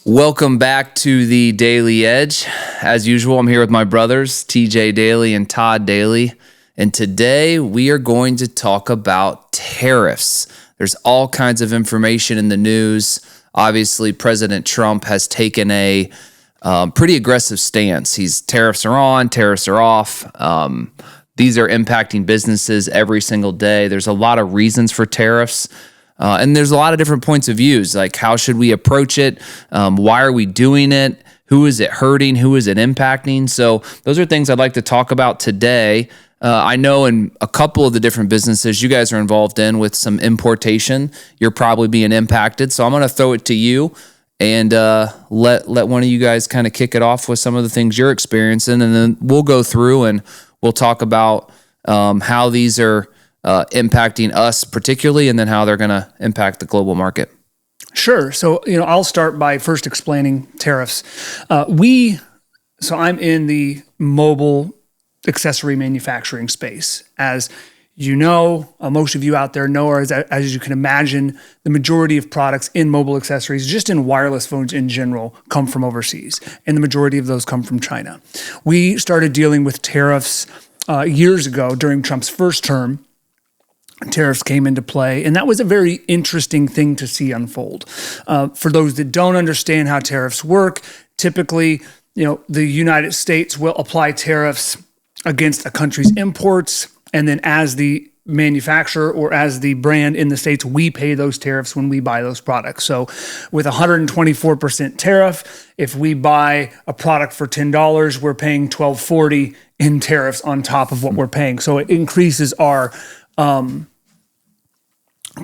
Welcome back to the Daily Edge. As usual, I'm here with my brothers, TJ Daly and Todd Daly. And today we are going to talk about tariffs. There's all kinds of information in the news. Obviously, President Trump has taken a pretty aggressive stance. Tariffs are on, tariffs are off. These are impacting businesses every single day. There's a lot of reasons for tariffs. And there's a lot of different points of views, like how should we approach it? Why are we doing it? Who is it hurting? Who is it impacting? So those are things I'd like to talk about today. I know in a couple of the different businesses you guys are involved in with some importation, you're probably being impacted. So I'm going to throw it to you and let one of you guys kind of kick it off with some of the things you're experiencing. And then we'll go through and we'll talk about how these are impacting us particularly, and then how they're going to impact the global market. Sure. So, I'll start by first explaining tariffs. So I'm in the mobile accessory manufacturing space. As you know, most of you out there know, or as you can imagine, the majority of products in mobile accessories, just in wireless phones in general, come from overseas. And the majority of those come from China. We started dealing with tariffs years ago during Trump's first term. Tariffs came into play, and that was a very interesting thing to see unfold. For those that don't understand how tariffs work, typically, the United States will apply tariffs against a country's imports, and then as the manufacturer or as the brand in the States, we pay those tariffs when we buy those products. So with 124% tariff, if we buy a product for $10, we're paying $12.40 in tariffs on top of what we're paying. So it increases our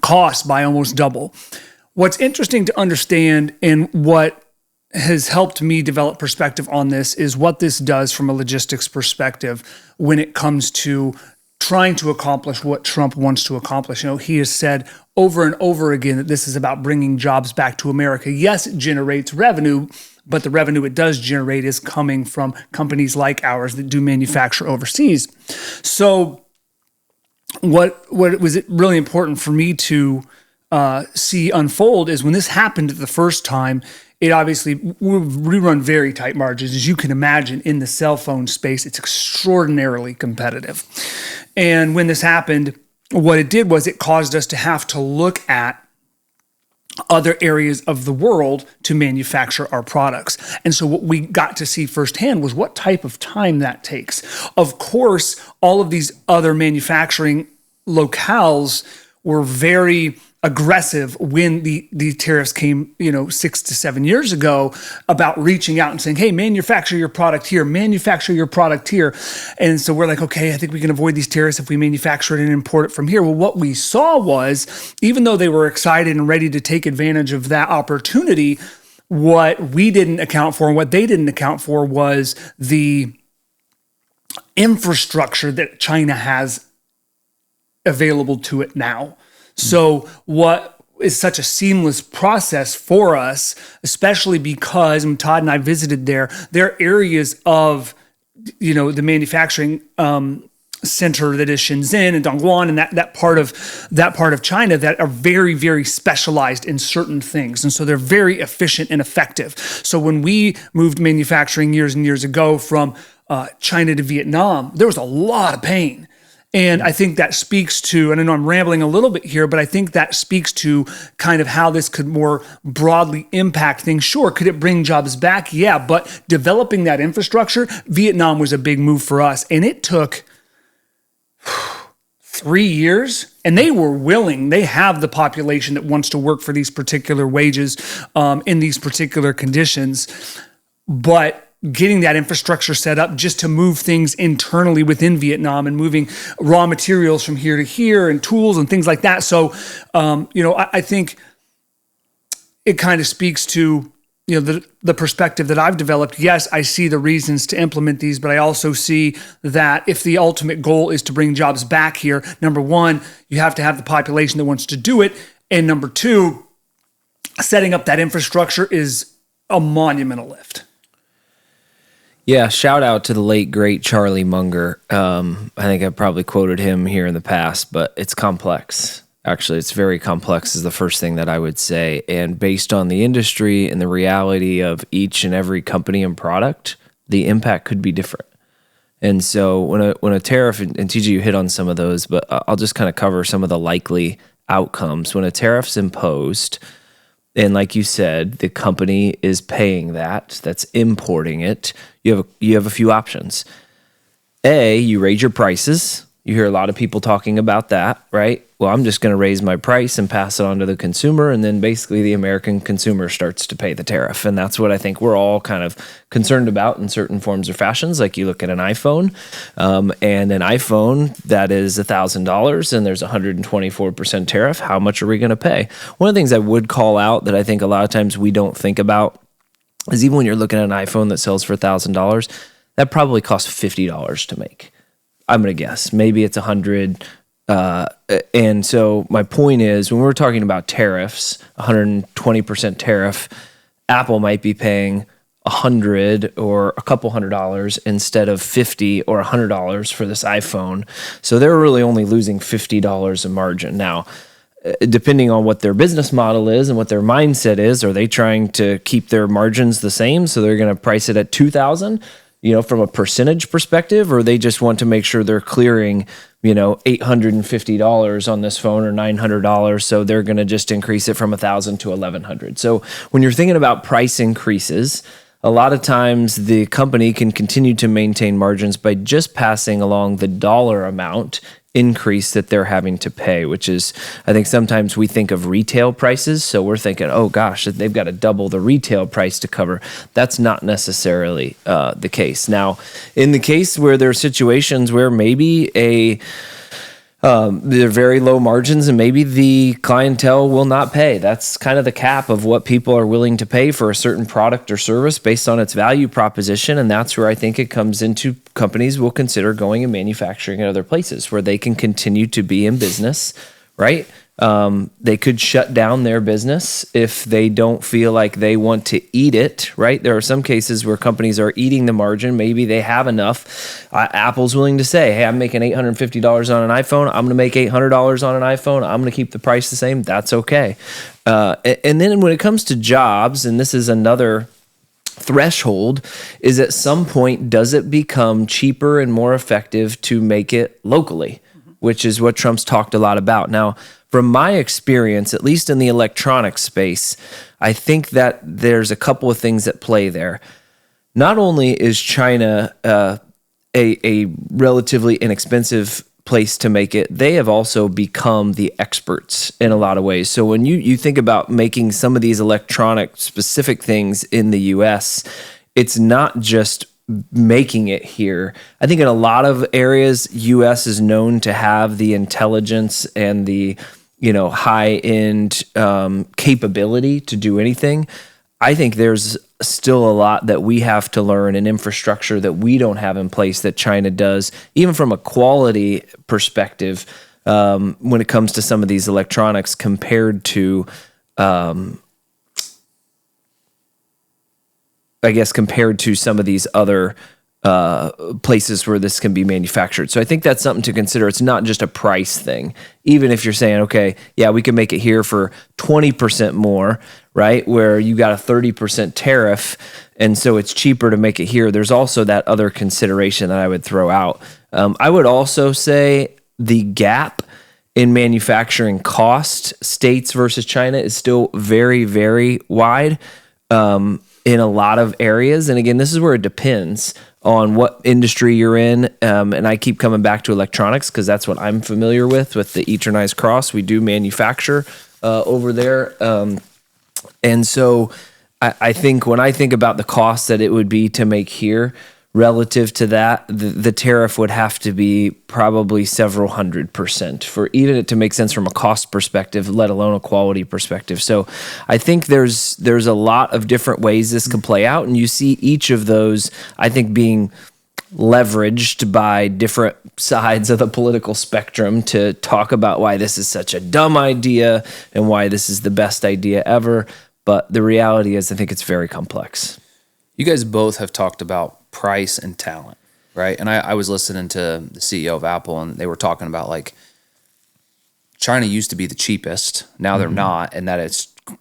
cost by almost double. What's interesting to understand and what has helped me develop perspective on this is what this does from a logistics perspective when it comes to trying to accomplish what Trump wants to accomplish. He has said over and over again that this is about bringing jobs back to America. Yes, it generates revenue, but the revenue it does generate is coming from companies like ours that do manufacture overseas. So what was really important for me to see unfold is when this happened the first time, it obviously, we run very tight margins. As you can imagine, in the cell phone space, it's extraordinarily competitive. And when this happened, what it did was it caused us to have to look at other areas of the world to manufacture our products. And so what we got to see firsthand was what type of time that takes. Of course, all of these other manufacturing locales were very aggressive when the tariffs came, 6 to 7 years ago, about reaching out and saying, hey, manufacture your product here, manufacture your product here. And so we're like, okay, I think we can avoid these tariffs if we manufacture it and import it from here. Well, what we saw was, even though they were excited and ready to take advantage of that opportunity, what we didn't account for and what they didn't account for was the infrastructure that China has available to it now. So what is such a seamless process for us, especially because, and Todd and I visited there are areas of, the manufacturing center that is Shenzhen and Dongguan and that part of China that are very, very specialized in certain things. And so they're very efficient and effective. So when we moved manufacturing years and years ago from China to Vietnam, there was a lot of pain. And I think that speaks to, and I know I'm rambling a little bit here, but I think that speaks to kind of how this could more broadly impact things. Sure, could it bring jobs back? Yeah, but developing that infrastructure, Vietnam was a big move for us. And it took 3 years, and they were willing. They have the population that wants to work for these particular wages in these particular conditions. But getting that infrastructure set up just to move things internally within Vietnam and moving raw materials from here to here and tools and things like that. So, I think it kind of speaks to, the perspective that I've developed. Yes, I see the reasons to implement these, but I also see that if the ultimate goal is to bring jobs back here, number one, you have to have the population that wants to do it. And number two, setting up that infrastructure is a monumental lift. Yeah, shout out to the late, great Charlie Munger. I think I've probably quoted him here in the past, but it's complex. Actually, it's very complex is the first thing that I would say. And based on the industry and the reality of each and every company and product, the impact could be different. And so when a tariff, and TG, you hit on some of those, but I'll just kind of cover some of the likely outcomes. When a tariff's imposed, and like you said, the company is paying that's importing it, you have a few options. A, you raise your prices. You hear a lot of people talking about that, right? Well, I'm just going to raise my price and pass it on to the consumer, and then basically the American consumer starts to pay the tariff. And that's what I think we're all kind of concerned about in certain forms or fashions. Like you look at an iPhone, and an iPhone that is $1,000 and there's 124% tariff. How much are we going to pay? One of the things I would call out that I think a lot of times we don't think about is even when you're looking at an iPhone that sells for $1,000, that probably costs $50 to make. I'm going to guess. Maybe it's 100. And so my point is, when we're talking about tariffs, 120% tariff, Apple might be paying $100 or a couple $100 instead of $50 or $100 for this iPhone. So they're really only losing $50 in margin. Now, depending on what their business model is and what their mindset is, are they trying to keep their margins the same? So they're going to price it at $2,000? From a percentage perspective, or they just want to make sure they're clearing, $850 on this phone or $900. So they're going to just increase it from $1,000 to $1,100. So when you're thinking about price increases, a lot of times the company can continue to maintain margins by just passing along the dollar amount increase that they're having to pay, which is, I think sometimes we think of retail prices. So we're thinking, oh gosh, they've got to double the retail price to cover. That's not necessarily the case. Now, in the case where there are situations where maybe they're very low margins and maybe the clientele will not pay. That's kind of the cap of what people are willing to pay for a certain product or service based on its value proposition. And that's where I think it comes into companies will consider going and manufacturing in other places where they can continue to be in business, right? They could shut down their business if they don't feel like they want to eat it, right? There are some cases where companies are eating the margin. Maybe they have enough. Apple's willing to say, hey, I'm making $850 on an iPhone. I'm going to make $800 on an iPhone. I'm going to keep the price the same. That's okay. And then when it comes to jobs, and this is another threshold, is at some point, does it become cheaper and more effective to make it locally, which is what Trump's talked a lot about. Now, from my experience, at least in the electronic space, I think that there's a couple of things at play there. Not only is China a relatively inexpensive place to make it, they have also become the experts in a lot of ways. So when you think about making some of these electronic specific things in the US, it's not just making it here. I think in a lot of areas, US is known to have the intelligence and the high-end capability to do anything. I think there's still a lot that we have to learn and infrastructure that we don't have in place that China does, even from a quality perspective, when it comes to some of these electronics compared to, compared to some of these other places where this can be manufactured. So I think that's something to consider. It's not just a price thing. Even if you're saying, okay, yeah, we can make it here for 20% more, right? Where you got a 30% tariff, and so it's cheaper to make it here. There's also that other consideration that I would throw out. I would also say the gap in manufacturing cost, states versus China, is still very, very wide in a lot of areas. And again, this is where it depends on what industry you're in. And I keep coming back to electronics because that's what I'm familiar with the Eternize Cross. We do manufacture over there. And so I think when I think about the cost that it would be to make here relative to that, the tariff would have to be probably several 100% for even it to make sense from a cost perspective, let alone a quality perspective. So I think there's a lot of different ways this could play out, and you see each of those, I think, being leveraged by different sides of the political spectrum to talk about why this is such a dumb idea and why this is the best idea ever. But the reality is, I think it's very complex. You guys both have talked about price and talent, right? And I was listening to the CEO of Apple, and they were talking about like China used to be the cheapest. Now they're not, and that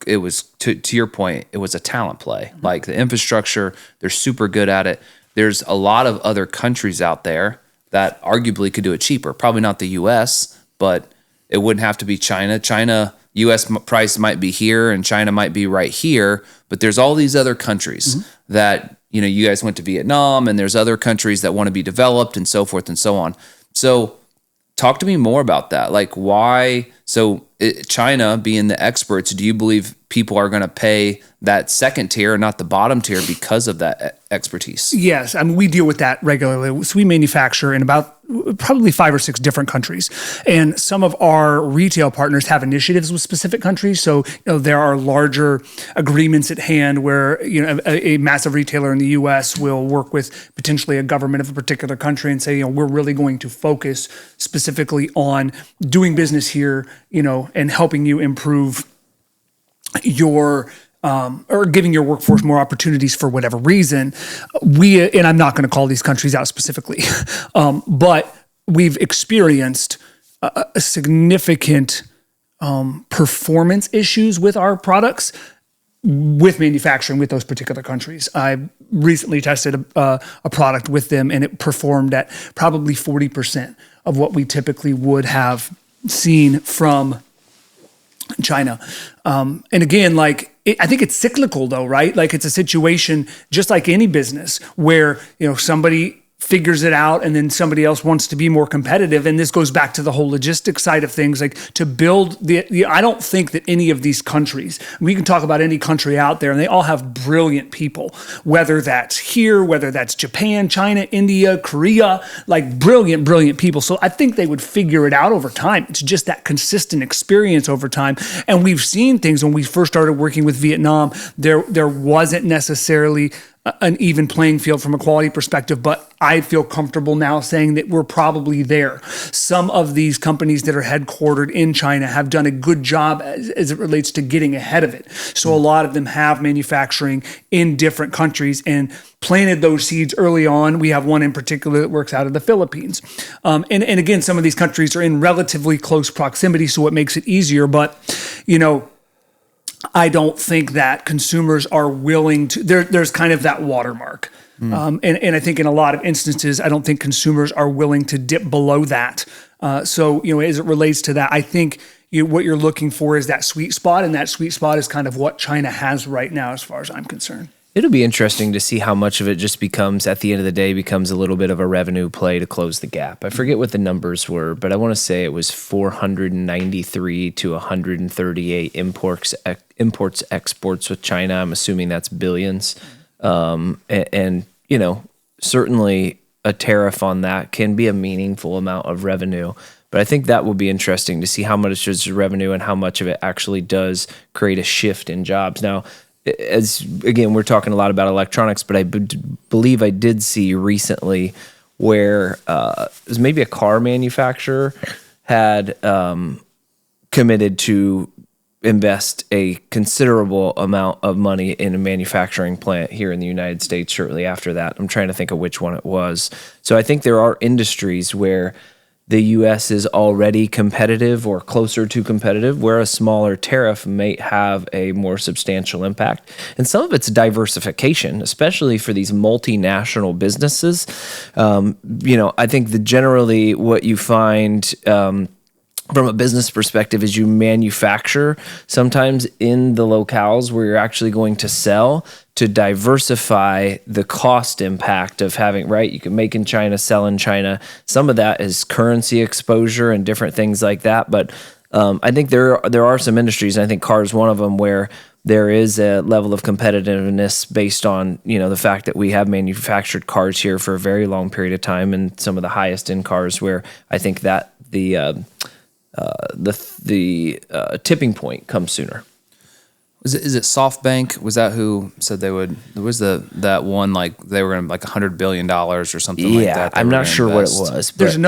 it was to your point, it was a talent play. Like the infrastructure, they're super good at it. There's a lot of other countries out there that arguably could do it cheaper. Probably not the U.S., but it wouldn't have to be China. U.S. price might be here, and China might be right here. But there's all these other countries that, you guys went to Vietnam, and there's other countries that want to be developed, and so forth and so on. So talk to me more about that. Like why? So China being the experts, do you believe people are going to pay that second tier, not the bottom tier, because of that expertise? Yes. I mean, we deal with that regularly. So we manufacture in about probably 5 or 6 different countries. And some of our retail partners have initiatives with specific countries. So, there are larger agreements at hand where, a massive retailer in the US will work with potentially a government of a particular country and say, we're really going to focus specifically on doing business here, and helping you improve your or giving your workforce more opportunities for whatever reason. And I'm not going to call these countries out specifically, but we've experienced a significant performance issues with our products with manufacturing with those particular countries. I recently tested a product with them, and it performed at probably 40% of what we typically would have seen from China. And again, I think it's cyclical though, right? Like it's a situation just like any business where, somebody figures it out and then somebody else wants to be more competitive. And this goes back to the whole logistics side of things, like to build I don't think that any of these countries, we can talk about any country out there and they all have brilliant people, whether that's here, whether that's Japan, China, India, Korea, like brilliant people. So I think they would figure it out over time. It's just that consistent experience over time. And we've seen things when we first started working with Vietnam, there wasn't necessarily an even playing field from a quality perspective, but I feel comfortable now saying that we're probably there. Some of these companies that are headquartered in China have done a good job as it relates to getting ahead of it. So a lot of them have manufacturing in different countries and planted those seeds early on. We have one in particular that works out of the Philippines. And again, some of these countries are in relatively close proximity, so it makes it easier, but I don't think that consumers are willing to, there's kind of that watermark. And I think in a lot of instances, I don't think consumers are willing to dip below that. So, as it relates to that, I think what you're looking for is that sweet spot, and that sweet spot is kind of what China has right now, as far as I'm concerned. It'll be interesting to see how much of it just becomes, at the end of the day, becomes a little bit of a revenue play to close the gap. I forget what the numbers were, but I want to say it was 493 to 138 imports, exports with China. I'm assuming that's billions. And certainly a tariff on that can be a meaningful amount of revenue. But I think that will be interesting to see how much is revenue and how much of it actually does create a shift in jobs. Now, again, we're talking a lot about electronics, but I believe I did see recently where it was maybe a car manufacturer had committed to invest a considerable amount of money in a manufacturing plant here in the United States shortly after that. I'm trying to think of which one it was. So I think there are industries where the U.S. is already competitive or closer to competitive, where a smaller tariff may have a more substantial impact. And some of it's diversification, especially for these multinational businesses. I think that generally what you find from a business perspective is you manufacture sometimes in the locales where you're actually going to sell, to diversify the cost impact of having, right? You can make in China, sell in China. Some of that is currency exposure and different things like that. But I think there are some industries, and I think car is one of them, where there is a level of competitiveness based on, the fact that we have manufactured cars here for a very long period of time, and some of the highest end cars, where I think that the tipping point comes sooner. Is it SoftBank? Was that who said they would? There was that one, like they were going to $100 billion or something like that. I'm not sure what it was. There's a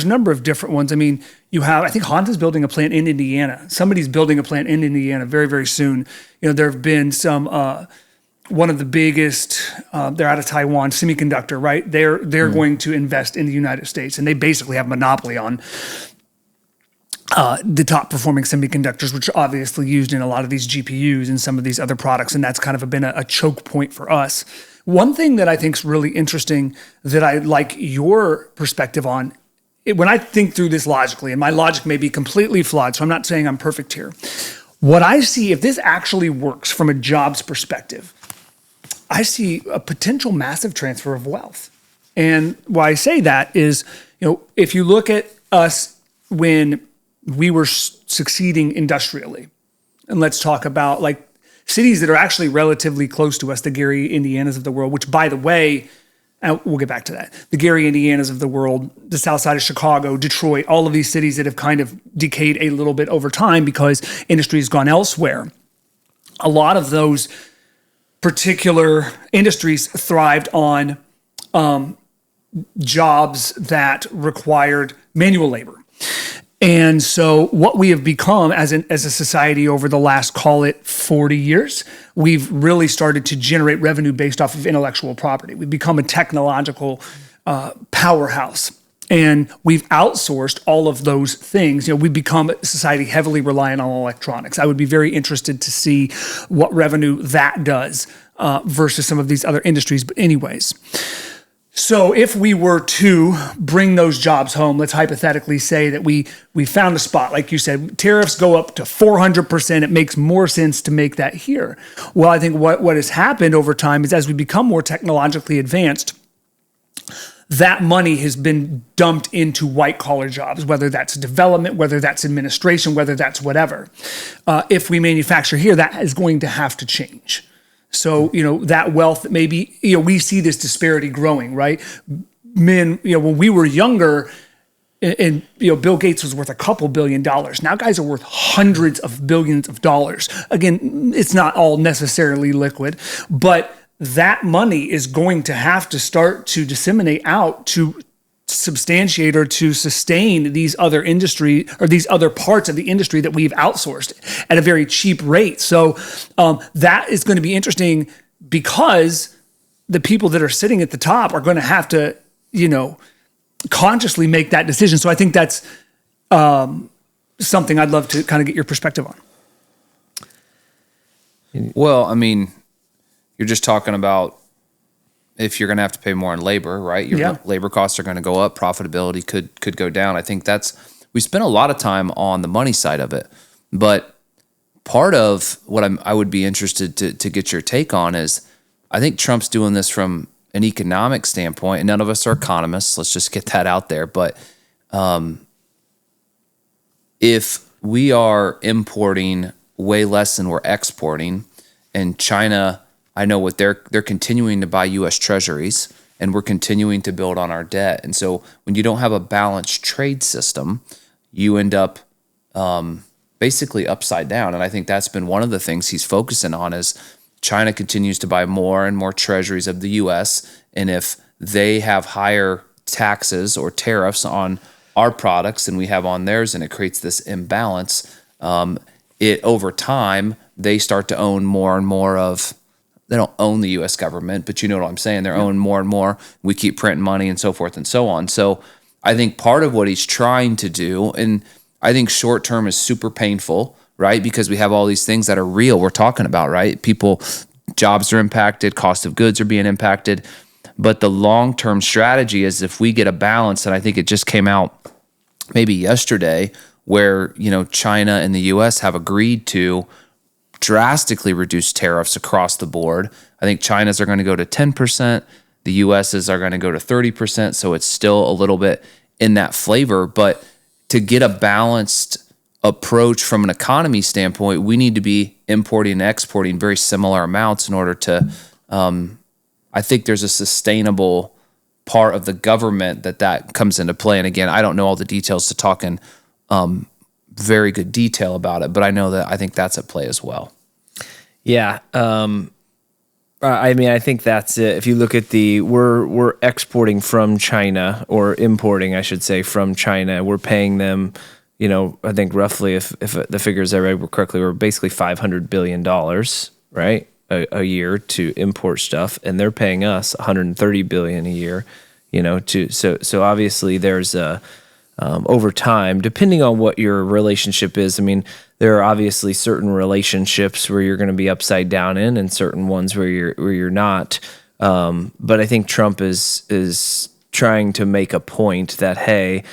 number of different ones. I mean, I think Honda's building a plant in Indiana. Somebody's building a plant in Indiana very, very soon. There have been some. One of the biggest, they're out of Taiwan, semiconductor, right? They're going to invest in the United States, and they basically have a monopoly on the top performing semiconductors, which are obviously used in a lot of these GPUs and some of these other products. And that's kind of been a choke point for us. One thing that I think is really interesting that I like your perspective on, when I think through this logically, and my logic may be completely flawed, so I'm not saying I'm perfect here. What I see, if this actually works from a jobs perspective, I see a potential massive transfer of wealth. And why I say that is, if you look at us when we were succeeding industrially, and let's talk about like cities that are actually relatively close to us, the Gary, Indianas of the world, which by the way, we'll get back to that. The Gary, Indianas of the world, the south side of Chicago, Detroit, all of these cities that have kind of decayed a little bit over time because industry has gone elsewhere. A lot of those particular industries thrived on jobs that required manual labor. And so what we have become as a society over the last, call it 40 years, we've really started to generate revenue based off of intellectual property. We've become a technological powerhouse, and we've outsourced all of those things. We've become a society heavily reliant on electronics. I would be very interested to see what revenue that does versus some of these other industries. But anyways, so if we were to bring those jobs home, let's hypothetically say that we found a spot. Like you said, tariffs go up to 400%. It makes more sense to make that here. Well, I think what has happened over time is as we become more technologically advanced, that money has been dumped into white collar jobs, whether that's development, whether that's administration, whether that's whatever. If we manufacture here, that is going to have to change. So, that wealth, maybe, we see this disparity growing, right? Men, when we were younger, and Bill Gates was worth a couple $1 billion. Now guys are worth hundreds of billions of dollars. Again, it's not all necessarily liquid, but that money is going to have to start to disseminate out to substantiate or to sustain these other industry or these other parts of the industry that we've outsourced at a very cheap rate. So that is going to be interesting because the people that are sitting at the top are going to have to, consciously make that decision. So I think that's something I'd love to kind of get your perspective on. Well, I mean, you're just talking about if you're going to have to pay more in labor, right? Your labor costs are going to go up. Profitability could go down. I think we spent a lot of time on the money side of it, but part of what I would be interested to get your take on is I think Trump's doing this from an economic standpoint, and none of us are economists. Let's just get that out there. But if we are importing way less than we're exporting, and China, I know what they're continuing to buy U.S. treasuries, and we're continuing to build on our debt. And so when you don't have a balanced trade system, you end up basically upside down. And I think that's been one of the things he's focusing on is China continues to buy more and more treasuries of the U.S. And if they have higher taxes or tariffs on our products than we have on theirs, and it creates this imbalance, over time, they start to own more and more of. They don't own the U.S. government, but you know what I'm saying. They're owned more and more. We keep printing money and so forth and so on. So I think part of what he's trying to do, and I think short term is super painful, right? Because we have all these things that are real we're talking about, right? People, jobs are impacted, cost of goods are being impacted. But the long-term strategy is if we get a balance, and I think it just came out maybe yesterday, where China and the U.S. have agreed to drastically reduce tariffs across the board. I think China's are going to go to 10%. The US's are going to go to 30%. So it's still a little bit in that flavor. But to get a balanced approach from an economy standpoint, we need to be importing and exporting very similar amounts in order to, I think there's a sustainable part of the government that comes into play. And again, I don't know all the details to talk in very good detail about it, but I know that I think that's at play as well. Yeah. I mean, I think that's it. If you look at we're exporting from China, or importing, I should say, from China. We're paying them, I think roughly, if the figures I read correctly, we're basically $500 billion, right, a year to import stuff, and they're paying us $130 billion a year, so obviously there's a over time, depending on what your relationship is. I mean, there are obviously certain relationships where you're going to be upside down in, and certain ones where you're not. But I think Trump is trying to make a point that, hey,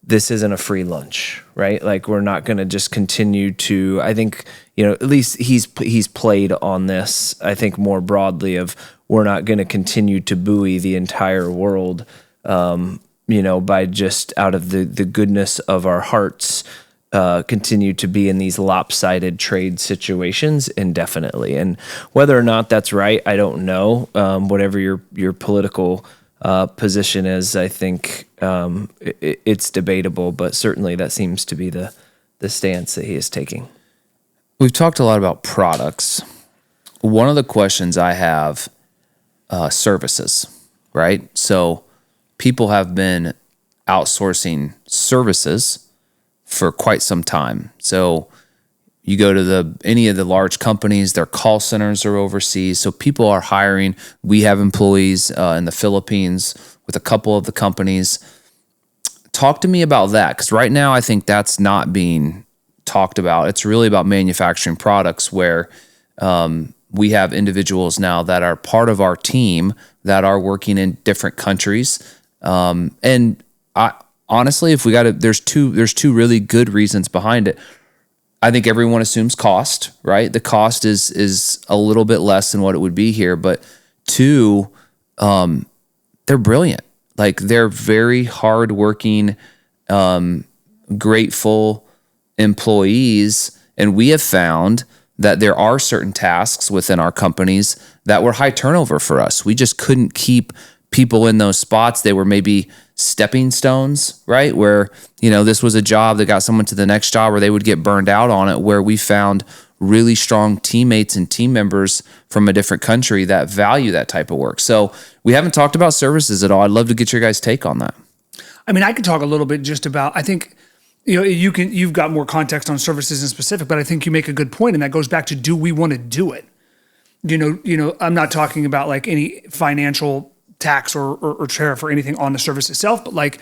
this isn't a free lunch, right? Like, we're not going to just continue to. I think, at least he's played on this. I think more broadly of, we're not going to continue to buoy the entire world, by just out of the goodness of our hearts, continue to be in these lopsided trade situations indefinitely. And whether or not that's right, I don't know. Whatever your political position is, I think it's debatable, but certainly that seems to be the stance that he is taking. We've talked a lot about products. One of the questions I have, services, right? So people have been outsourcing services for quite some time. So you go to any of the large companies, their call centers are overseas. So people are hiring. We have employees in the Philippines with a couple of the companies. Talk to me about that, because right now I think that's not being talked about. It's really about manufacturing products where we have individuals now that are part of our team that are working in different countries. And I honestly, if we got to, there's two really good reasons behind it. I think everyone assumes cost, right? The cost is a little bit less than what it would be here, but two, they're brilliant. Like, they're very hardworking, grateful employees, and we have found that there are certain tasks within our companies that were high turnover for us. We just couldn't keep people in those spots. They were maybe stepping stones, right? Where, this was a job that got someone to the next job, where they would get burned out on it, where we found really strong teammates and team members from a different country that value that type of work. So we haven't talked about services at all. I'd love to get your guys' take on that. I mean, I could talk a little bit just about, I think, you've got more context on services in specific, but I think you make a good point, and that goes back to, do we want to do it? I'm not talking about like any financial tax or tariff or anything on the service itself, but like,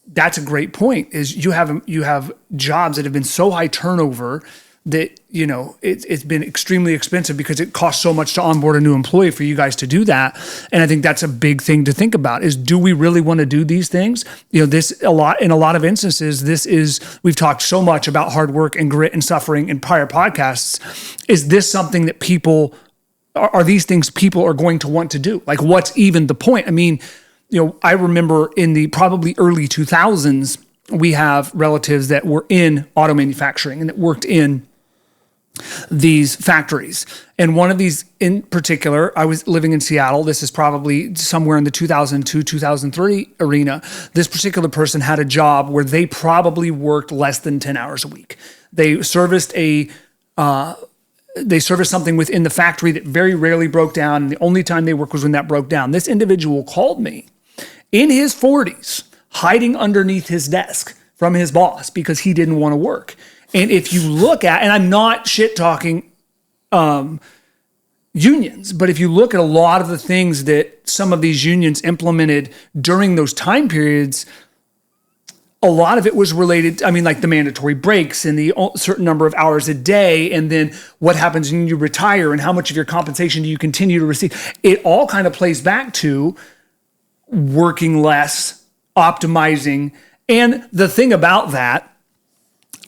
that's a great point, is you have jobs that have been so high turnover that, it's been extremely expensive because it costs so much to onboard a new employee for you guys to do that. And I think that's a big thing to think about, is, do we really want to do these things? In a lot of instances, we've talked so much about hard work and grit and suffering in prior podcasts. Is this something that are these things people are going to want to do? Like, what's even the point? I mean, I remember in the probably early 2000s, we have relatives that were in auto manufacturing and that worked in these factories. And one of these in particular, I was living in Seattle. This is probably somewhere in the 2002, 2003 arena. This particular person had a job where they probably worked less than 10 hours a week. They serviced something within the factory that very rarely broke down. And the only time they worked was when that broke down. This individual called me in his 40s, hiding underneath his desk from his boss because he didn't want to work. And if you look at, and I'm not shit talking unions, but if you look at a lot of the things that some of these unions implemented during those time periods, a lot of it was related, like the mandatory breaks and the certain number of hours a day, and then what happens when you retire and how much of your compensation do you continue to receive. It all kind of plays back to working less, optimizing. And the thing about that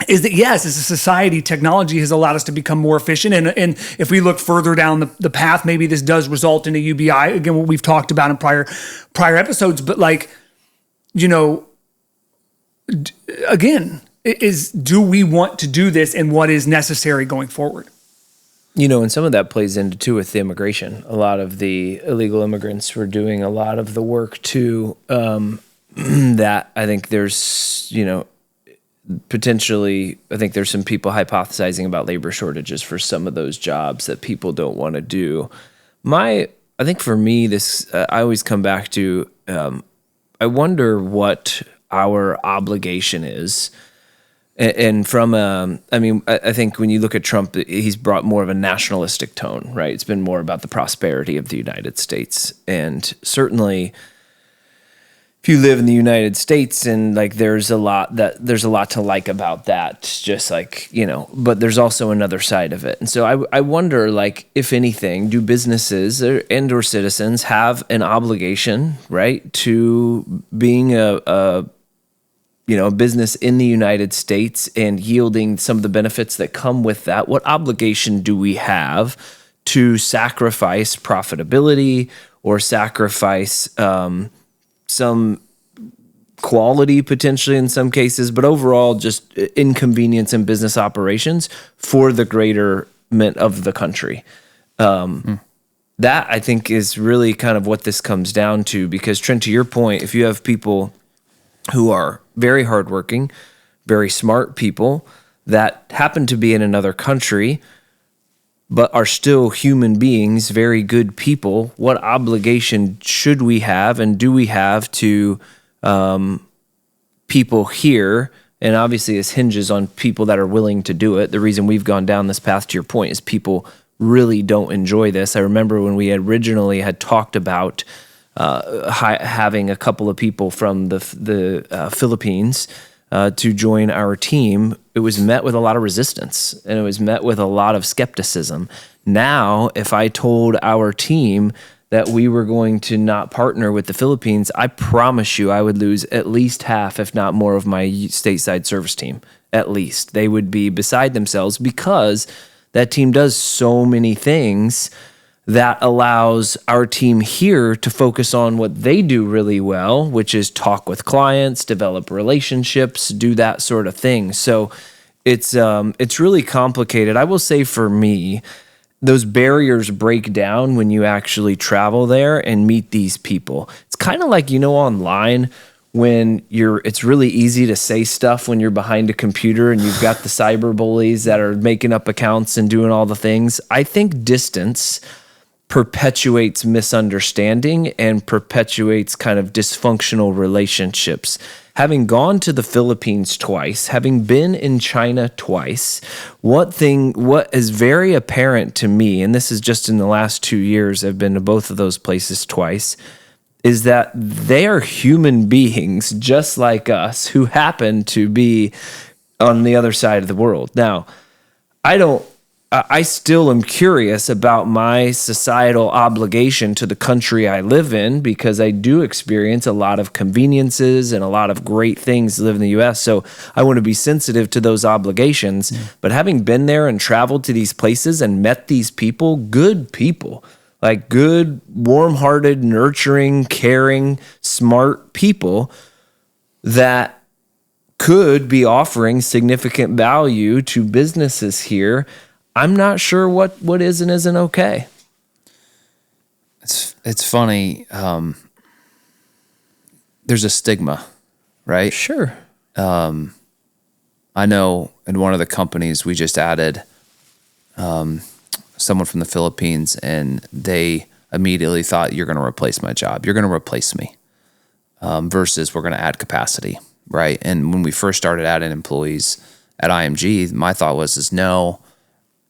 is that, yes, as a society, technology has allowed us to become more efficient. And if we look further down the path, maybe this does result in a UBI, again, what we've talked about in prior episodes. But again, do we want to do this, and what is necessary going forward? And some of that plays into too with the immigration. A lot of the illegal immigrants were doing a lot of the work too. That I think there's, potentially, I think there's some people hypothesizing about labor shortages for some of those jobs that people don't want to do. I think for me, I always come back to, I wonder what our obligation is. And from, I think when you look at Trump, he's brought more of a nationalistic tone, right? It's been more about the prosperity of the United States. And certainly, if if you live in the United States, and like there's a lot to like about that, just like, but there's also another side of it. And so I wonder, like, if anything, do businesses or citizens have an obligation, right, to being a business in the United States and yielding some of the benefits that come with that? What obligation do we have to sacrifice profitability or sacrifice some quality potentially in some cases, but overall just inconvenience in business operations for the greaterment of the country? That, I think, is really kind of what this comes down to, because Trent, to your point, if you have people who are very hardworking, very smart people that happen to be in another country, but are still human beings, very good people, what obligation should we have and do we have to people here? And obviously this hinges on people that are willing to do it. The reason we've gone down this path, to your point, is people really don't enjoy this. I remember when we originally had talked about having a couple of people from the Philippines to join our team, it was met with a lot of resistance and it was met with a lot of skepticism. Now, if I told our team that we were going to not partner with the Philippines, I promise you I would lose at least half, if not more, of my stateside service team. At least. They would be beside themselves, because that team does so many things that allows our team here to focus on what they do really well, which is talk with clients, develop relationships, do that sort of thing. So it's really complicated. I will say, for me, those barriers break down when you actually travel there and meet these people. It's kind of like, online, when it's really easy to say stuff when you're behind a computer and you've got the cyber bullies that are making up accounts and doing all the things. I think distance perpetuates misunderstanding and perpetuates kind of dysfunctional relationships. Having gone to the Philippines twice, having been in China twice, what is very apparent to me, and this is just in the last 2 years, I've been to both of those places twice, is that they are human beings just like us who happen to be on the other side of the world. Now, I still am curious about my societal obligation to the country I live in, because I do experience a lot of conveniences and a lot of great things to live in the U.S. So I want to be sensitive to those obligations. But having been there and traveled to these places and met these people, good people, like good, warm-hearted, nurturing, caring, smart people that could be offering significant value to businesses here, I'm not sure what is and isn't okay. It's funny. There's a stigma, right? Sure. I know in one of the companies we just added someone from the Philippines, and they immediately thought, you're going to replace my job. You're going to replace me, versus we're going to add capacity, right? And when we first started adding employees at IMG, my thought was no,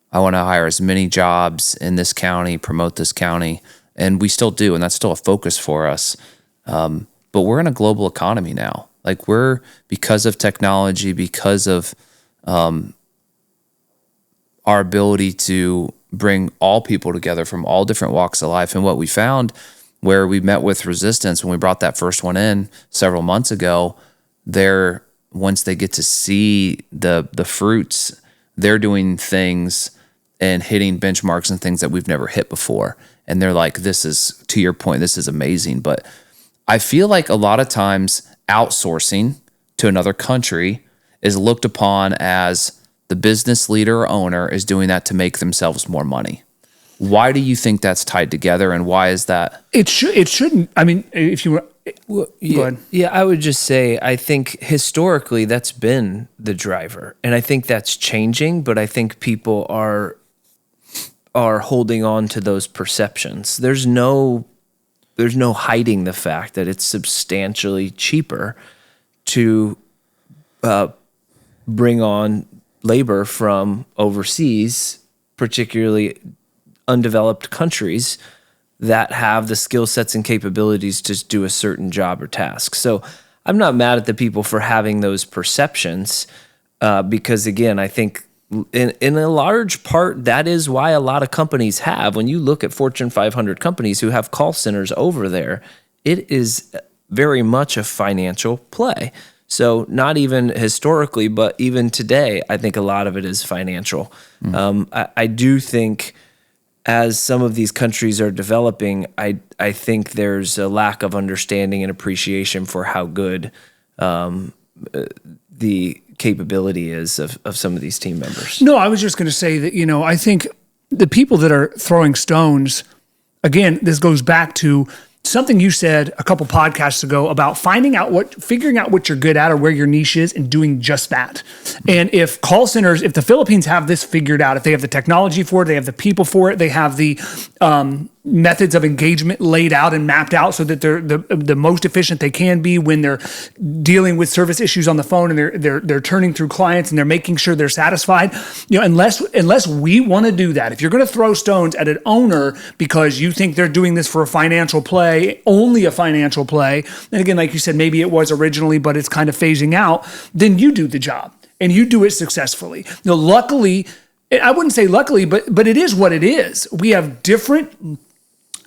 I want to hire as many jobs in this county, promote this county, and we still do, and that's still a focus for us. But we're in a global economy now. Like, because of technology, because of our ability to bring all people together from all different walks of life. And what we found, where we met with resistance when we brought that first one in several months ago, once they get to see the fruits, they're doing things and hitting benchmarks and things that we've never hit before. And they're like, this is, to your point, this is amazing. But I feel like a lot of times outsourcing to another country is looked upon as the business leader or owner is doing that to make themselves more money. Why do you think that's tied together, and why is that? It shouldn't. I mean, if you were, go ahead. Yeah, I would just say, I think historically that's been the driver, and I think that's changing. But I think people are holding on to those perceptions. There's no hiding the fact that it's substantially cheaper to bring on labor from overseas, particularly undeveloped countries, that have the skill sets and capabilities to do a certain job or task. So I'm not mad at the people for having those perceptions, because again, I think in a large part, that is why a lot of companies have, when you look at Fortune 500 companies who have call centers over there, it is very much a financial play. So not even historically, but even today, I think a lot of it is financial. I do think as some of these countries are developing, I think there's a lack of understanding and appreciation for how good the capability is of some of these team members. No, I was just going to say that, I think the people that are throwing stones, again, this goes back to something you said a couple podcasts ago about figuring out what you're good at or where your niche is and doing just that. And if call centers, if the Philippines have this figured out, if they have the technology for it, they have the people for it, they have the methods of engagement laid out and mapped out so that they're the most efficient they can be when they're dealing with service issues on the phone and they're turning through clients and they're making sure they're satisfied. Unless we want to do that, if you're going to throw stones at an owner because you think they're doing this for a financial play, only a financial play, and again, like you said, maybe it was originally, but it's kind of phasing out, then you do the job and you do it successfully. Luckily, I wouldn't say luckily, but it is what it is. We have different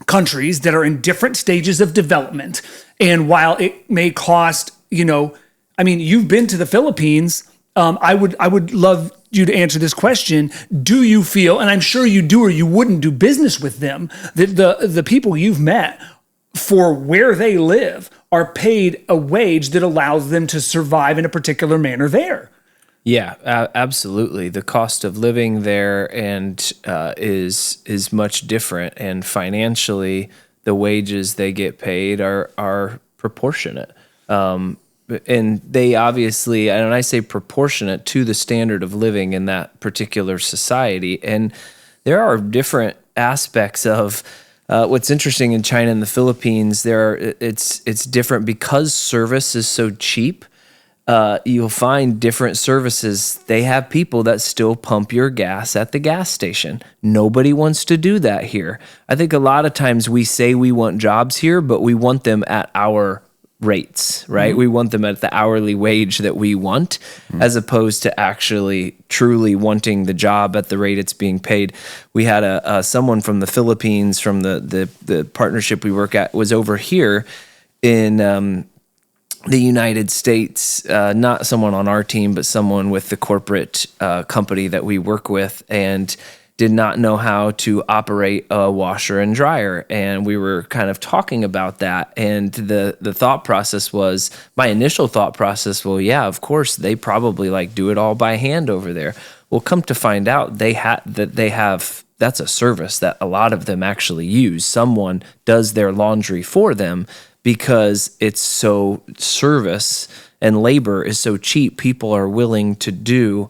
countries that are in different stages of development. And while it may cost, you've been to the Philippines. I would love you to answer this question. Do you feel, and I'm sure you do, or you wouldn't do business with them, that the people you've met for where they live are paid a wage that allows them to survive in a particular manner there? Yeah, absolutely. The cost of living there is much different, and financially, the wages they get paid are proportionate. And they obviously, and I say proportionate to the standard of living in that particular society. And there are different aspects of what's interesting in China and the Philippines. It's different because service is so cheap. You'll find different services. They have people that still pump your gas at the gas station. Nobody wants to do that here. I think a lot of times we say we want jobs here, but we want them at our rates, right? Mm-hmm. We want them at the hourly wage that we want, as opposed to actually truly wanting the job at the rate it's being paid. We had someone from the Philippines, from the partnership we work at, was over here in the United States, not someone on our team, but someone with the corporate company that we work with, and did not know how to operate a washer and dryer. And we were kind of talking about that. And the thought process was, my initial thought process, well, yeah, of course, they probably do it all by hand over there. Well, come to find out, that's a service that a lot of them actually use. Someone does their laundry for them, because it's so service and labor is so cheap, people are willing to do.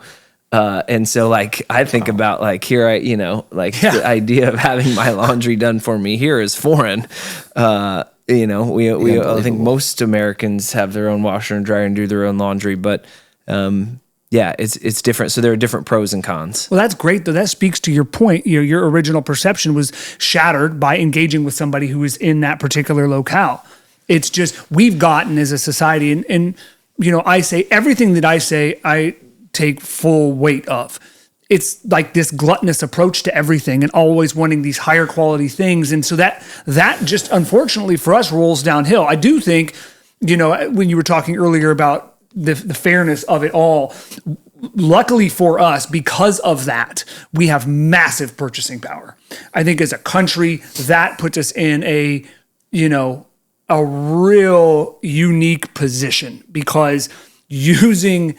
And so I think about here, the idea of having my laundry done for me here is foreign. I think most Americans have their own washer and dryer and do their own laundry, but it's different. So there are different pros and cons. Well, that's great, though. That speaks to your point. Your original perception was shattered by engaging with somebody who is in that particular locale. It's just, we've gotten as a society, and I say everything that I say, I take full weight of. It's like this gluttonous approach to everything and always wanting these higher quality things. And so that just, unfortunately for us, rolls downhill. I do think, when you were talking earlier about the fairness of it all, luckily for us, because of that, we have massive purchasing power. I think as a country, that puts us in a real unique position, because losing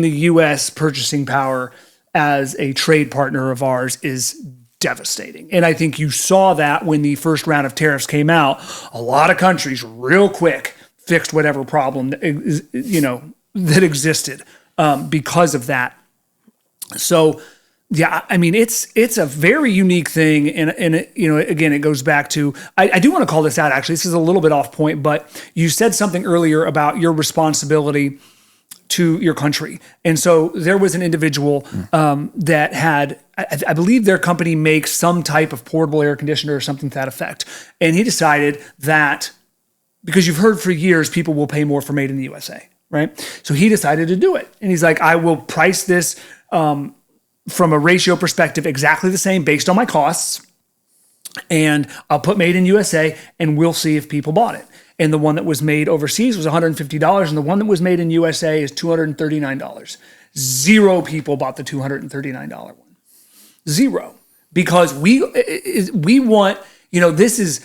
the U.S. purchasing power as a trade partner of ours is devastating. And I think you saw that when the first round of tariffs came out. A lot of countries real quick fixed whatever problem that existed because of that. So yeah, it's a very unique thing, and again, it goes back to, I do want to call this out, actually. This is a little bit off point, but you said something earlier about your responsibility to your country. And so there was an individual that had, I believe their company makes some type of portable air conditioner or something to that effect. And he decided that, because you've heard for years, people will pay more for made in the USA, right? So he decided to do it. And he's like, I will price this from a ratio perspective exactly the same based on my costs. And I'll put made in USA and we'll see if people bought it. And the one that was made overseas was $150, and the one that was made in USA is $239. 0 people bought the $239 one. 0, because we want, this is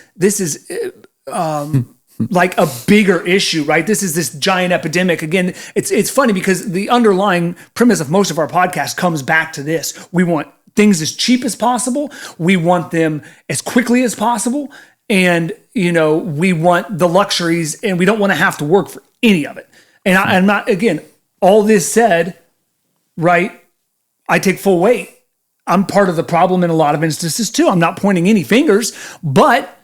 like a bigger issue, right? This is this giant epidemic. Again, it's funny because the underlying premise of most of our podcast comes back to this. We want things as cheap as possible. We want them as quickly as possible. And, we want the luxuries, and we don't want to have to work for any of it. And I'm not, again, all this said, right, I take full weight. I'm part of the problem in a lot of instances too. I'm not pointing any fingers, but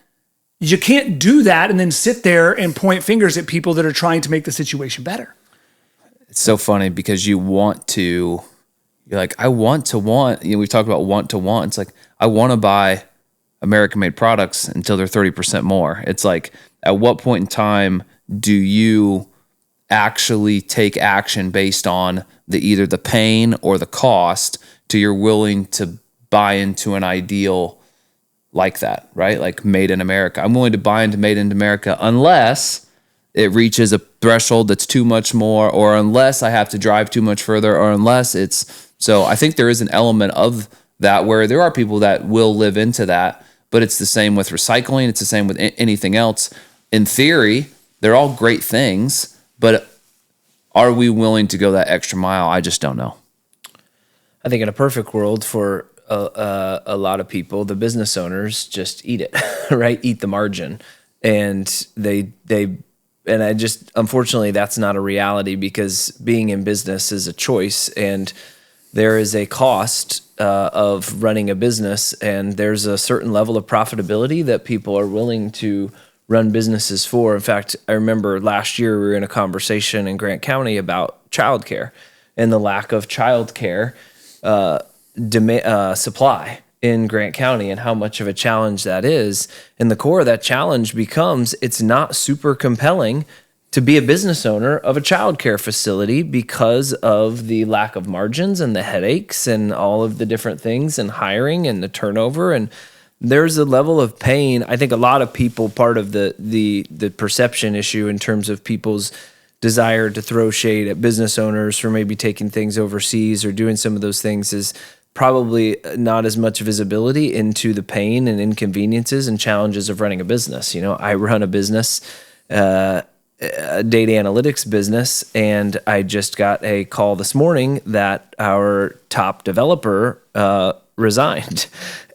you can't do that and then sit there and point fingers at people that are trying to make the situation better. It's so funny because you're like, we've talked about want to want. It's like, I want to buy American-made products until they're 30% more. It's like, at what point in time do you actually take action based on either the pain or the cost to you're willing to buy into an ideal like that, right? Like made in America. I'm willing to buy into made in America unless it reaches a threshold that's too much more, or unless I have to drive too much further, or unless so I think there is an element of that where there are people that will live into that. But it's the same with recycling. It's the same with anything else. In theory, they're all great things, but are we willing to go that extra mile? I just don't know. I think in a perfect world for a lot of people, the business owners just eat it, right? Eat the margin. And unfortunately, that's not a reality, because being in business is a choice, and there is a cost of running a business, and there's a certain level of profitability that people are willing to run businesses for. In fact, I remember last year we were in a conversation in Grant County about childcare and the lack of childcare supply in Grant County, and how much of a challenge that is. And the core of that challenge becomes, it's not super compelling to be a business owner of a childcare facility because of the lack of margins and the headaches and all of the different things, and hiring and the turnover. And there's a level of pain. I think a lot of people, part of the perception issue in terms of people's desire to throw shade at business owners for maybe taking things overseas or doing some of those things, is probably not as much visibility into the pain and inconveniences and challenges of running a business. I run a business, a data analytics business, and I just got a call this morning that our top developer resigned.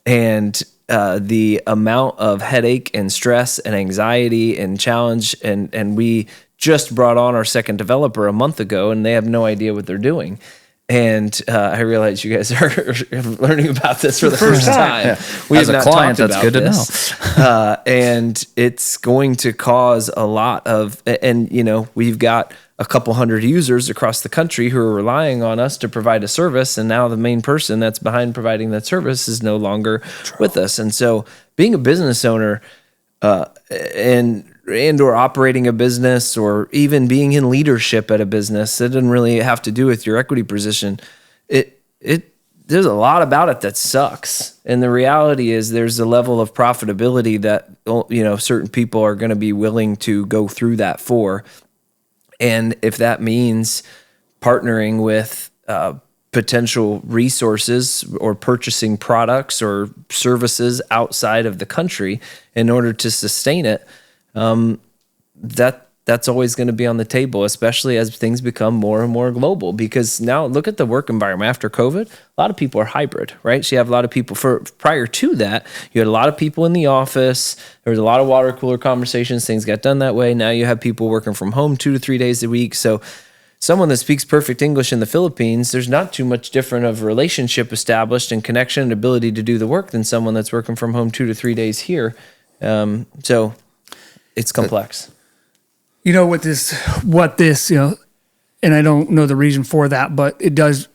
And the amount of headache and stress and anxiety and challenge, and we just brought on our second developer a month ago, and they have no idea what they're doing. And I realize you guys are learning about this for the first time. Yeah. We As have a not client, talked that's about good this. to know. And it's going to cause a lot of, and we've got a couple hundred users across the country who are relying on us to provide a service, and now the main person that's behind providing that service is no longer with us. And so, being a business owner, and or operating a business, or even being in leadership at a business, it doesn't really have to do with your equity position. There's a lot about it that sucks. And the reality is there's a level of profitability that, certain people are going to be willing to go through that for. And if that means partnering with potential resources or purchasing products or services outside of the country in order to sustain it, that's always going to be on the table, especially as things become more and more global. Because now look at the work environment after COVID. A lot of people are hybrid, right? So you have a lot of people. Prior to that, you had a lot of people in the office. There was a lot of water cooler conversations. Things got done that way. Now you have people working from home 2 to 3 days a week. So someone that speaks perfect English in the Philippines, there's not too much different of a relationship established and connection and ability to do the work than someone that's working from home 2 to 3 days here. So it's complex. What this and I don't know the reason for that, but it does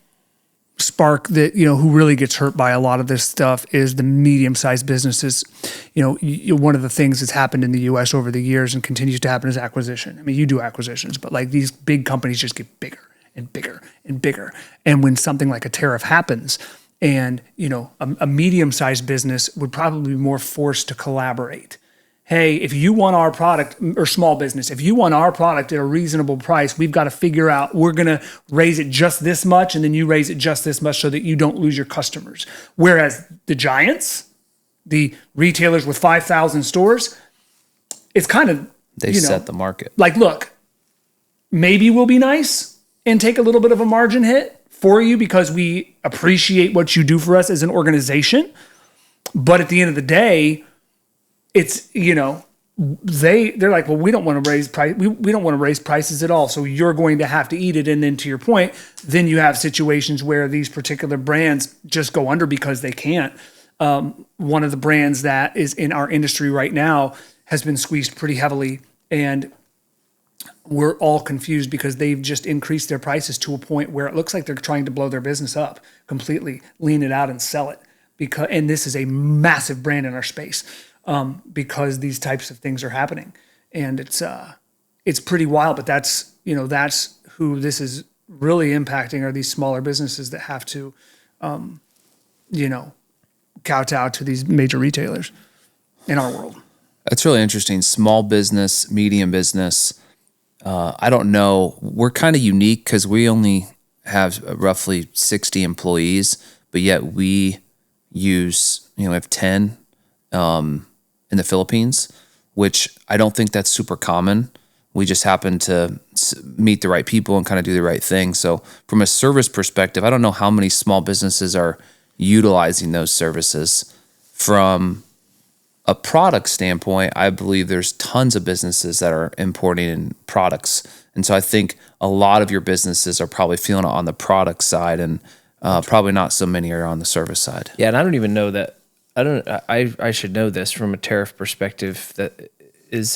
spark that, who really gets hurt by a lot of this stuff is the medium-sized businesses. One of the things that's happened in the U.S. over the years and continues to happen is acquisition. I mean, you do acquisitions, but like these big companies just get bigger and bigger and bigger. And when something like a tariff happens, and a medium-sized business would probably be more forced to collaborate. Hey, if you want our product, or small business, if you want our product at a reasonable price, we've got to figure out, we're going to raise it just this much, and then you raise it just this much so that you don't lose your customers. Whereas the giants, the retailers with 5,000 stores, it's kind of, they set the market. Like, look, maybe we'll be nice and take a little bit of a margin hit for you because we appreciate what you do for us as an organization. But at the end of the day, it's, they're like, well, we don't want to raise price. We don't want to raise prices at all. So you're going to have to eat it. And then to your point, then you have situations where these particular brands just go under because they can't. One of the brands that is in our industry right now has been squeezed pretty heavily, and we're all confused because they've just increased their prices to a point where it looks like they're trying to blow their business up completely, lean it out and sell it. And this is a massive brand in our space. Because these types of things are happening, and it's pretty wild. But that's who this is really impacting, are these smaller businesses that have to, kowtow to these major retailers in our world. That's really interesting. Small business, medium business. I don't know. We're kind of unique because we only have roughly 60 employees, but yet we use we have 10. In the Philippines, which I don't think that's super common. We just happen to meet the right people and kind of do the right thing. So from a service perspective, I don't know how many small businesses are utilizing those services. From a product standpoint, I believe there's tons of businesses that are importing in products. And so I think a lot of your businesses are probably feeling it on the product side, and probably not so many are on the service side. Yeah, and I don't even know that. I should know this from a tariff perspective. That is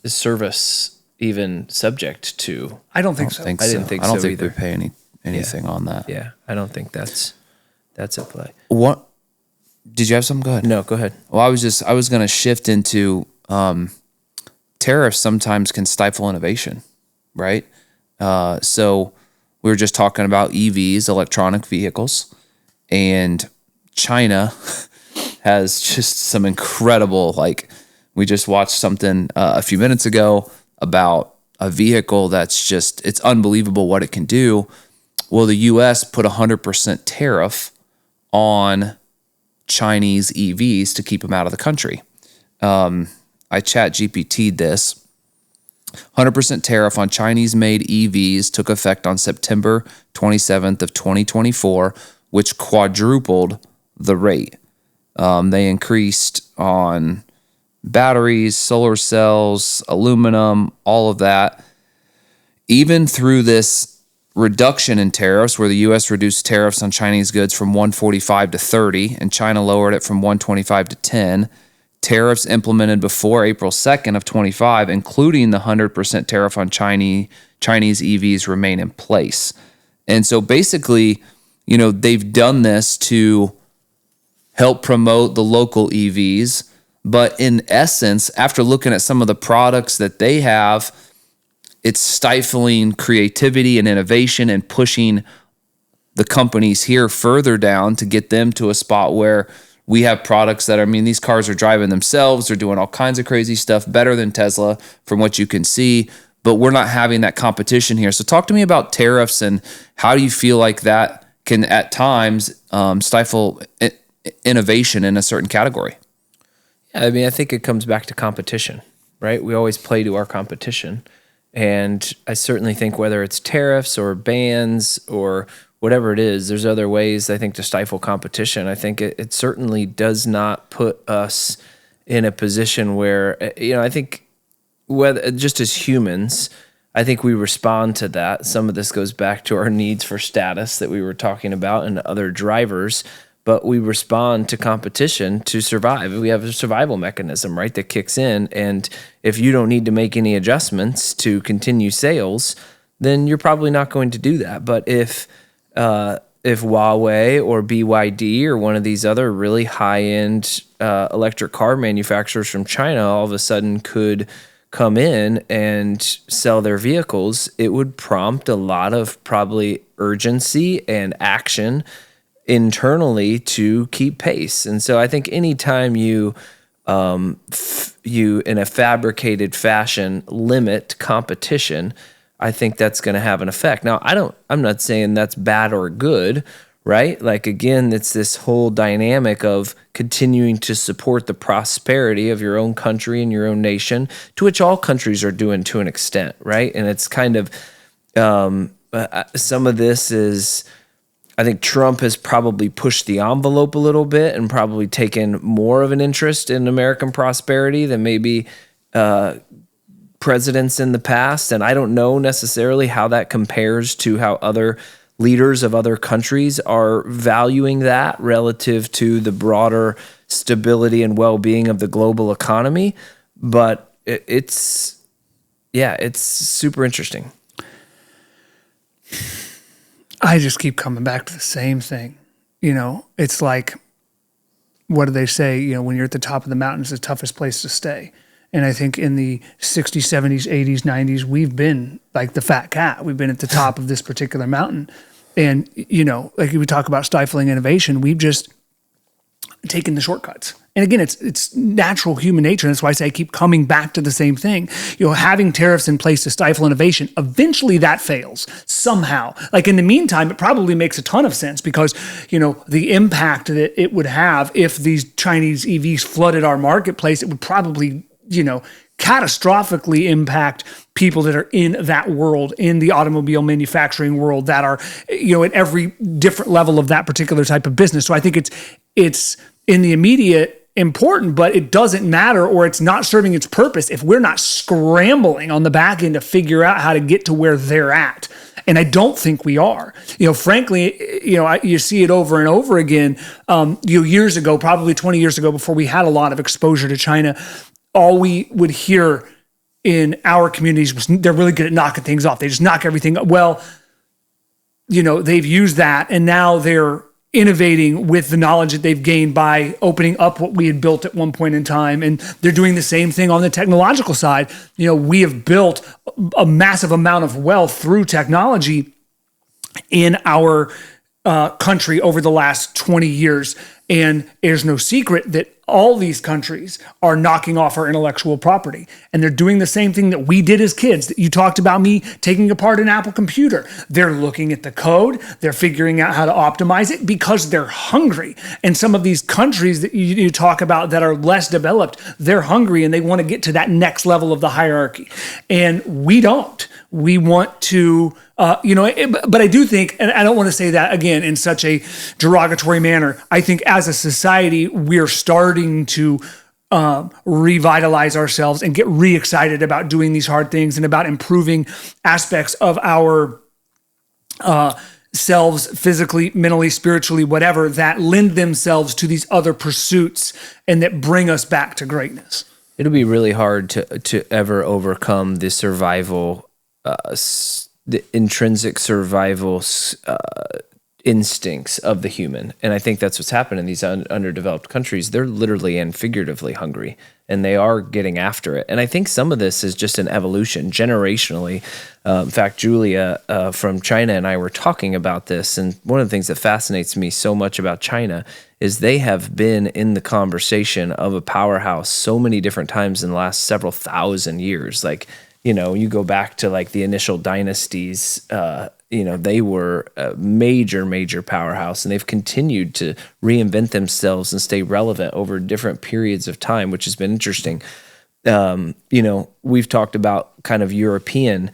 service even subject to? I don't think so. I didn't think so. I don't think either. we pay anything on that. Yeah, I don't think that's at play. What did you have something? Go ahead. No, go ahead. Well, I was going to shift into tariffs sometimes can stifle innovation, right? So we were just talking about EVs, electronic vehicles, and China has just some incredible, we just watched something a few minutes ago about a vehicle that's just, it's unbelievable what it can do. Well, the U.S. put 100% tariff on Chinese EVs to keep them out of the country. I chat GPT'd this. 100% tariff on Chinese-made EVs took effect on September 27th of 2024, which quadrupled the rate. They increased on batteries, solar cells, aluminum, all of that. Even through this reduction in tariffs, where the U.S. reduced tariffs on Chinese goods from 145 to 30, and China lowered it from 125 to 10, tariffs implemented before April 2nd of 25, including the 100% tariff on Chinese EVs, remain in place. And so basically, they've done this to help promote the local EVs. But in essence, after looking at some of the products that they have, it's stifling creativity and innovation and pushing the companies here further down to get them to a spot where we have products that these cars are driving themselves. They're doing all kinds of crazy stuff, better than Tesla from what you can see. But we're not having that competition here. So talk to me about tariffs and how do you feel like that can at times stifle innovation in a certain category? Yeah, I think it comes back to competition, right? We always play to our competition. And I certainly think whether it's tariffs or bans or whatever it is, there's other ways, I think, to stifle competition. I think it certainly does not put us in a position where, I think whether just as humans, I think we respond to that. Some of this goes back to our needs for status that we were talking about and other drivers, but we respond to competition to survive. We have a survival mechanism, right, that kicks in. And if you don't need to make any adjustments to continue sales, then you're probably not going to do that. But if Huawei or BYD or one of these other really high-end electric car manufacturers from China all of a sudden could come in and sell their vehicles, it would prompt a lot of probably urgency and action internally to keep pace. And so I think anytime you in a fabricated fashion limit competition, I think that's going to have an effect. Now, I'm not saying that's bad or good, right? Like, again, it's this whole dynamic of continuing to support the prosperity of your own country and your own nation, to which all countries are doing to an extent, right? And it's kind of, some of this is, I think Trump has probably pushed the envelope a little bit and probably taken more of an interest in American prosperity than maybe presidents in the past. And I don't know necessarily how that compares to how other leaders of other countries are valuing that relative to the broader stability and well-being of the global economy. But it's super interesting. I just keep coming back to the same thing. It's like, what do they say? When you're at the top of the mountain, it's the toughest place to stay. And I think in the 60s, 70s, 80s, 90s, we've been like the fat cat. We've been at the top of this particular mountain. And, like we talk about stifling innovation, we've just taken the shortcuts. And again, it's natural human nature. And that's why I say I keep coming back to the same thing. Having tariffs in place to stifle innovation, eventually that fails somehow. Like in the meantime, it probably makes a ton of sense because, the impact that it would have if these Chinese EVs flooded our marketplace, it would probably, catastrophically impact people that are in that world, in the automobile manufacturing world, that are, at every different level of that particular type of business. So I think it's in the immediate important, but it doesn't matter, or it's not serving its purpose if we're not scrambling on the back end to figure out how to get to where they're at. And I don't think we are. Frankly, you see it over and over again. Years ago, probably 20 years ago, before we had a lot of exposure to China, all we would hear in our communities was they're really good at knocking things off. They just knock everything up. Well, they've used that, and now they're innovating with the knowledge that they've gained by opening up what we had built at one point in time. And they're doing the same thing on the technological side. We have built a massive amount of wealth through technology in our country over the last 20 years. And there's no secret that all these countries are knocking off our intellectual property. And they're doing the same thing that we did as kids. You talked about me taking apart an Apple computer. They're looking at the code. They're figuring out how to optimize it because they're hungry. And some of these countries that you talk about that are less developed, they're hungry and they want to get to that next level of the hierarchy. And we don't. We want to, but I do think, and I don't want to say that again in such a derogatory manner, I think as a society, we're starting to revitalize ourselves and get re-excited about doing these hard things and about improving aspects of our selves physically, mentally, spiritually, whatever, that lend themselves to these other pursuits and that bring us back to greatness. It'll be really hard to ever overcome the survival the intrinsic survival instincts of the human. And I think that's what's happened in these underdeveloped countries. They're literally and figuratively hungry, and they are getting after it. And I think some of this is just an evolution generationally. In fact, Julia from China and I were talking about this. And one of the things that fascinates me so much about China is they have been in the conversation of a powerhouse so many different times in the last several thousand years. Like, you go back to like the initial dynasties, they were a major powerhouse, and they've continued to reinvent themselves and stay relevant over different periods of time, which has been interesting. We've talked about kind of European.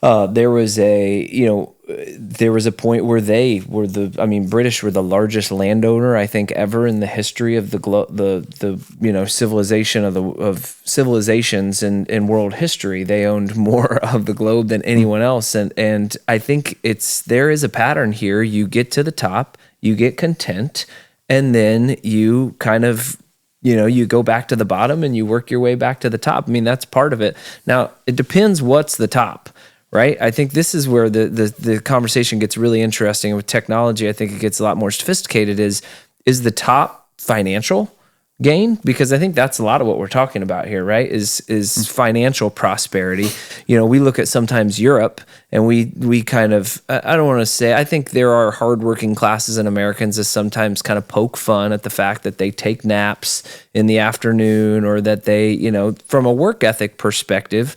There was a point where they were British were the largest landowner, I think, ever in the history of the civilization of civilizations in world history. They owned more of the globe than anyone else. And I think there is a pattern here. You get to the top, you get content, and then you kind of, you go back to the bottom and you work your way back to the top. I mean, that's part of it. Now, it depends what's the top. right? I think this is where the conversation gets really interesting. With technology, I think it gets a lot more sophisticated. Is the top financial gain? Because I think that's a lot of what we're talking about here, right? Is financial prosperity. We look at sometimes Europe, and we kind of, I don't want to say, I think there are hardworking classes in Americans that sometimes kind of poke fun at the fact that they take naps in the afternoon, or that they, from a work ethic perspective,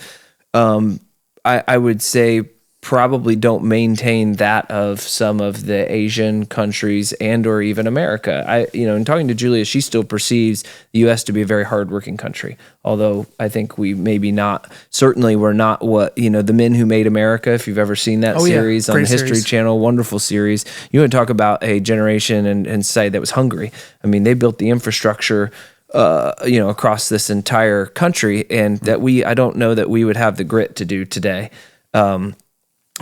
I would say probably don't maintain that of some of the Asian countries and or even America. In talking to Julia, she still perceives the U.S. to be a very hardworking country. Although I think we maybe not, certainly we're not what, The Men Who Made America, if you've ever seen that series on the History Channel, wonderful series. You want to talk about a generation and society that was hungry. I mean, they built the infrastructure across this entire country, and that I don't know that we would have the grit to do today.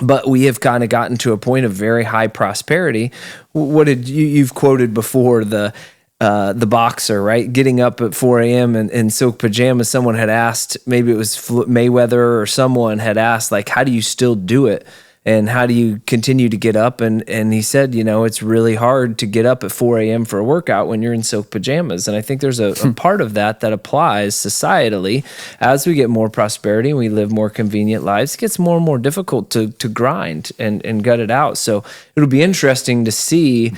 But we have kind of gotten to a point of very high prosperity. What did you've quoted before, the boxer, right? Getting up at 4 a.m. in silk pajamas. Someone had asked, maybe it was Mayweather or someone had asked, like, how do you still do it? And how do you continue to get up? And he said, it's really hard to get up at 4 a.m. for a workout when you're in silk pajamas. And I think there's a part of that applies societally. As we get more prosperity and we live more convenient lives, it gets more and more difficult to grind and gut it out. So it'll be interesting to see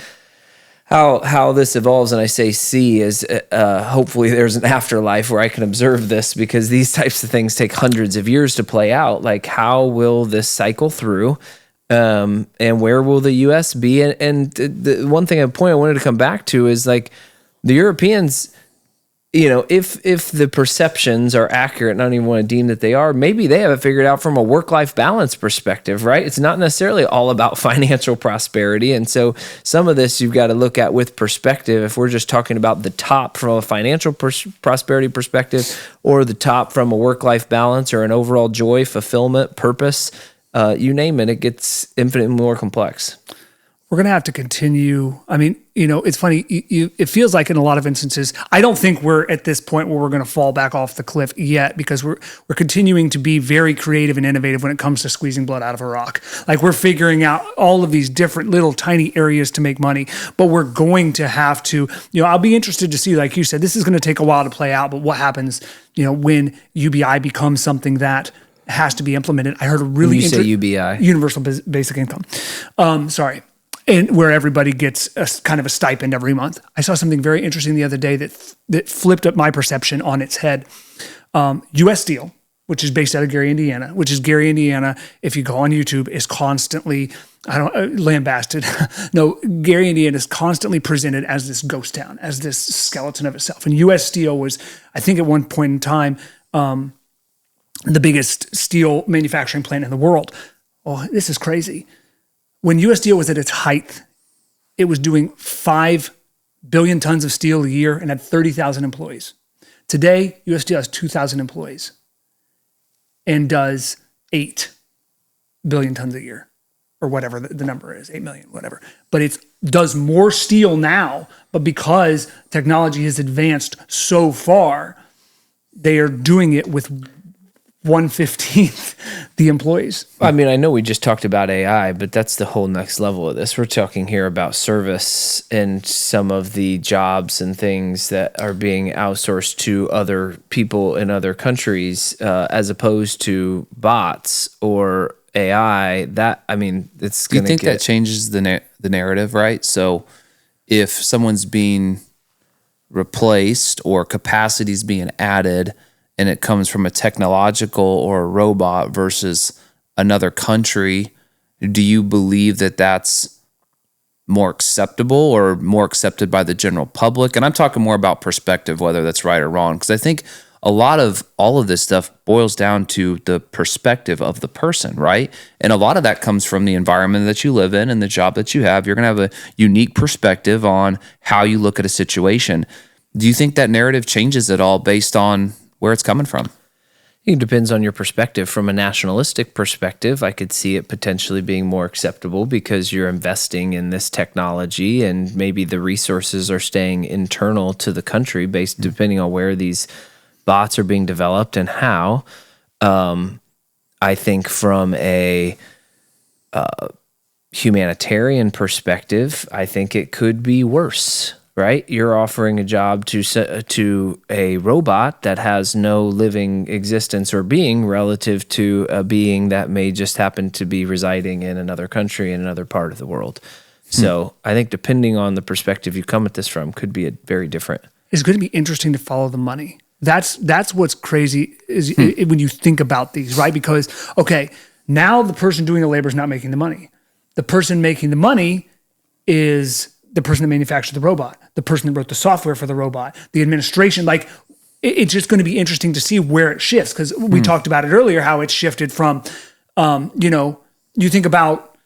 how this evolves. And I say see as hopefully there's an afterlife where I can observe this, because these types of things take hundreds of years to play out. Like, how will this cycle through, and where will the U.S. be? And the one thing, a point I wanted to come back to is, like, the Europeans, if the perceptions are accurate, and I don't even want to deem that they are, maybe they have it figured out from a work-life balance perspective, right? It's not necessarily all about financial prosperity. And so some of this you've got to look at with perspective. If we're just talking about the top from a financial prosperity perspective, or the top from a work-life balance or an overall joy, fulfillment, purpose, you name it, it gets infinitely more complex. We're going to have to continue. I mean, it's funny. It feels like in a lot of instances, I don't think we're at this point where we're going to fall back off the cliff yet, because we're continuing to be very creative and innovative when it comes to squeezing blood out of a rock. Like, we're figuring out all of these different little tiny areas to make money, but we're going to have to, I'll be interested to see, like you said, this is going to take a while to play out, but what happens, when UBI becomes something that has to be implemented. I heard a really say UBI, Universal Basic Income. And where everybody gets a kind of a stipend every month. I saw something very interesting the other day that flipped up my perception on its head. U.S. Steel, which is based out of Gary, Indiana, if you go on YouTube, is constantly, lambasted. No, Gary, Indiana is constantly presented as this ghost town, as this skeleton of itself. And U.S. Steel was, I think at one point in time, the biggest steel manufacturing plant in the world. Oh, this is crazy. When U.S. Steel was at its height, it was doing 5 billion tons of steel a year and had 30,000 employees. Today, U.S. Steel has 2,000 employees and does 8 billion tons a year, or whatever the number is, 8 million, whatever. But it does more steel now, but because technology has advanced so far, they are doing it with 1/15 the employees. I mean, I know we just talked about AI, but that's the whole next level of this. We're talking here about service and some of the jobs and things that are being outsourced to other people in other countries, as opposed to bots or AI. That, I mean, it's going to. Do you think that changes the narrative, right? So, if someone's being replaced or capacity is being added, and it comes from a technological or a robot versus another country, do you believe that that's more acceptable or more accepted by the general public? And I'm talking more about perspective, whether that's right or wrong, because I think a lot of all of this stuff boils down to the perspective of the person, right? And a lot of that comes from the environment that you live in and the job that you have. You're going to have a unique perspective on how you look at a situation. Do you think that narrative changes at all based on where it's coming from? It depends on your perspective. From a nationalistic perspective, I could see it potentially being more acceptable because you're investing in this technology and maybe the resources are staying internal to the country depending on where these bots are being developed and how. I think from a humanitarian perspective, I think it could be worse, right? You're offering a job to a robot that has no living existence or being relative to a being that may just happen to be residing in another country in another part of the world. So I think depending on the perspective you come at this from could be very different. It's going to be interesting to follow the money. That's what's crazy is when you think about these, right? Because, okay, now the person doing the labor is not making the money. The person making the money is the person that manufactured the robot, the person that wrote the software for the robot, the administration. Like, it's just going to be interesting to see where it shifts, because we talked about it earlier, how it shifted from, you think about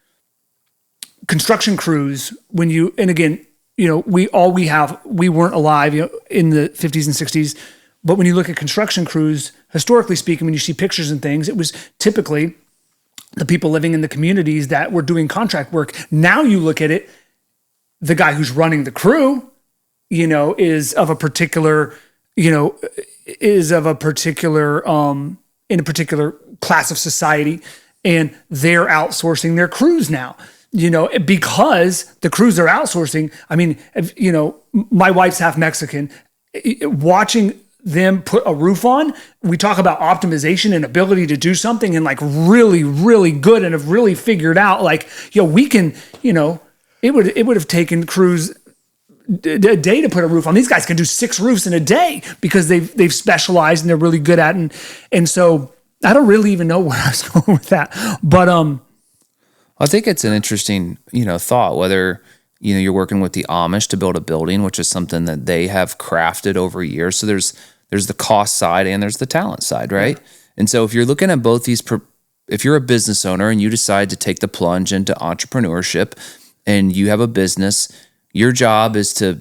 construction crews and again, we weren't alive, in the 50s and 60s. But when you look at construction crews, historically speaking, when you see pictures and things, it was typically the people living in the communities that were doing contract work. Now you look at it, the guy who's running the crew, is of a particular, in a particular class of society, and they're outsourcing their crews now. Because the crews are outsourcing. I mean, my wife's half Mexican. Watching them put a roof on, we talk about optimization and ability to do something and like really, really good and have really figured out we can, it would have taken crews a day to put a roof on. These guys can do 6 roofs in a day because they've specialized and they're really good at it. And so I don't really even know where I was going with that, but I think it's an interesting, thought, whether, you're working with the Amish to build a building, which is something that they have crafted over years. So there's the cost side and there's the talent side, right? Yeah. And so if you're looking at both these, if you're a business owner and you decide to take the plunge into entrepreneurship and you have a business, your job is to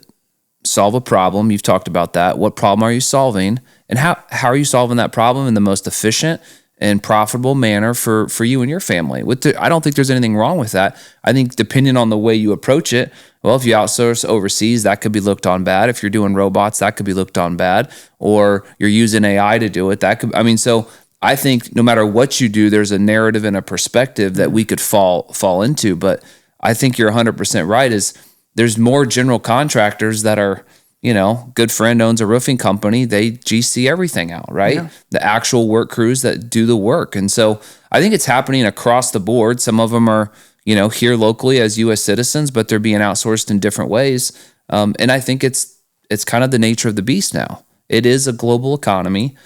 solve a problem. You've talked about that. What problem are you solving? And how are you solving that problem in the most efficient and profitable manner for you and your family? I don't think there's anything wrong with that. I think depending on the way you approach it, well, if you outsource overseas, that could be looked on bad. If you're doing robots, that could be looked on bad. Or you're using AI to do it, so I think no matter what you do, there's a narrative and a perspective that we could fall into. But I think you're 100% right, is there's more general contractors that are, good friend owns a roofing company. They GC everything out, right? Yeah. The actual work crews that do the work. And so I think it's happening across the board. Some of them are, here locally as U.S. citizens, but they're being outsourced in different ways. And I think it's kind of the nature of the beast now. It is a global economy.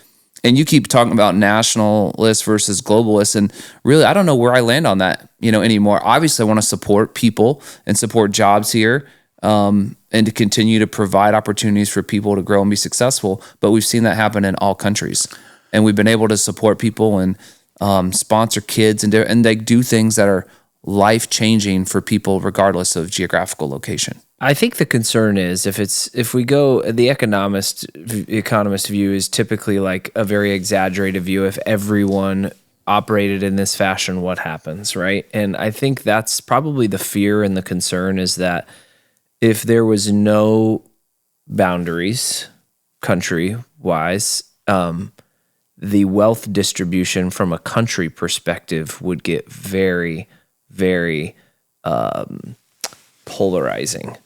And you keep talking about nationalists versus globalists. And really, I don't know where I land on that, anymore. Obviously, I want to support people and support jobs here. And to continue to provide opportunities for people to grow and be successful. But we've seen that happen in all countries. And we've been able to support people and sponsor kids and they do things that are life-changing for people regardless of geographical location. I think the concern is if we go, the economist view is typically like a very exaggerated view. If everyone operated in this fashion, what happens, right? And I think that's probably the fear and the concern, is that if there was no boundaries, country-wise, the wealth distribution from a country perspective would get very, very polarizing.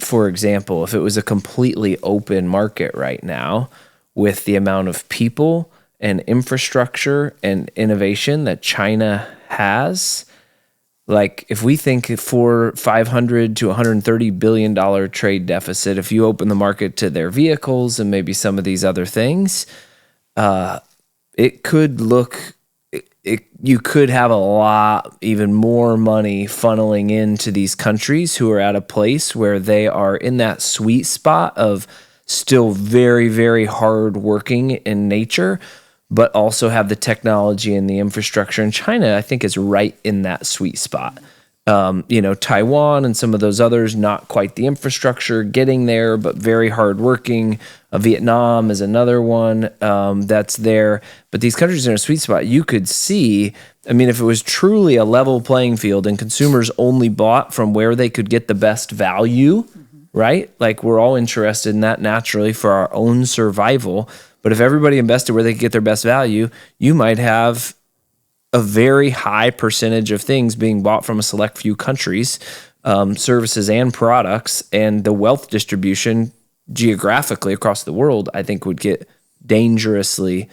For example, if it was a completely open market right now with the amount of people and infrastructure and innovation that China has, like if we think for $500 to $130 billion trade deficit, if you open the market to their vehicles and maybe some of these other things, it could look, you could have a lot, even more money funneling into these countries who are at a place where they are in that sweet spot of still very, very hard working in nature, but also have the technology and the infrastructure. And China, I think, is right in that sweet spot. Taiwan and some of those others, not quite the infrastructure, getting there, but very hardworking. Vietnam is another one that's there. But these countries are in a sweet spot. You could see, if it was truly a level playing field and consumers only bought from where they could get the best value, right? Like we're all interested in that naturally for our own survival. But if everybody invested where they could get their best value, you might have a very high percentage of things being bought from a select few countries, services and products, and the wealth distribution geographically across the world, I think would get dangerously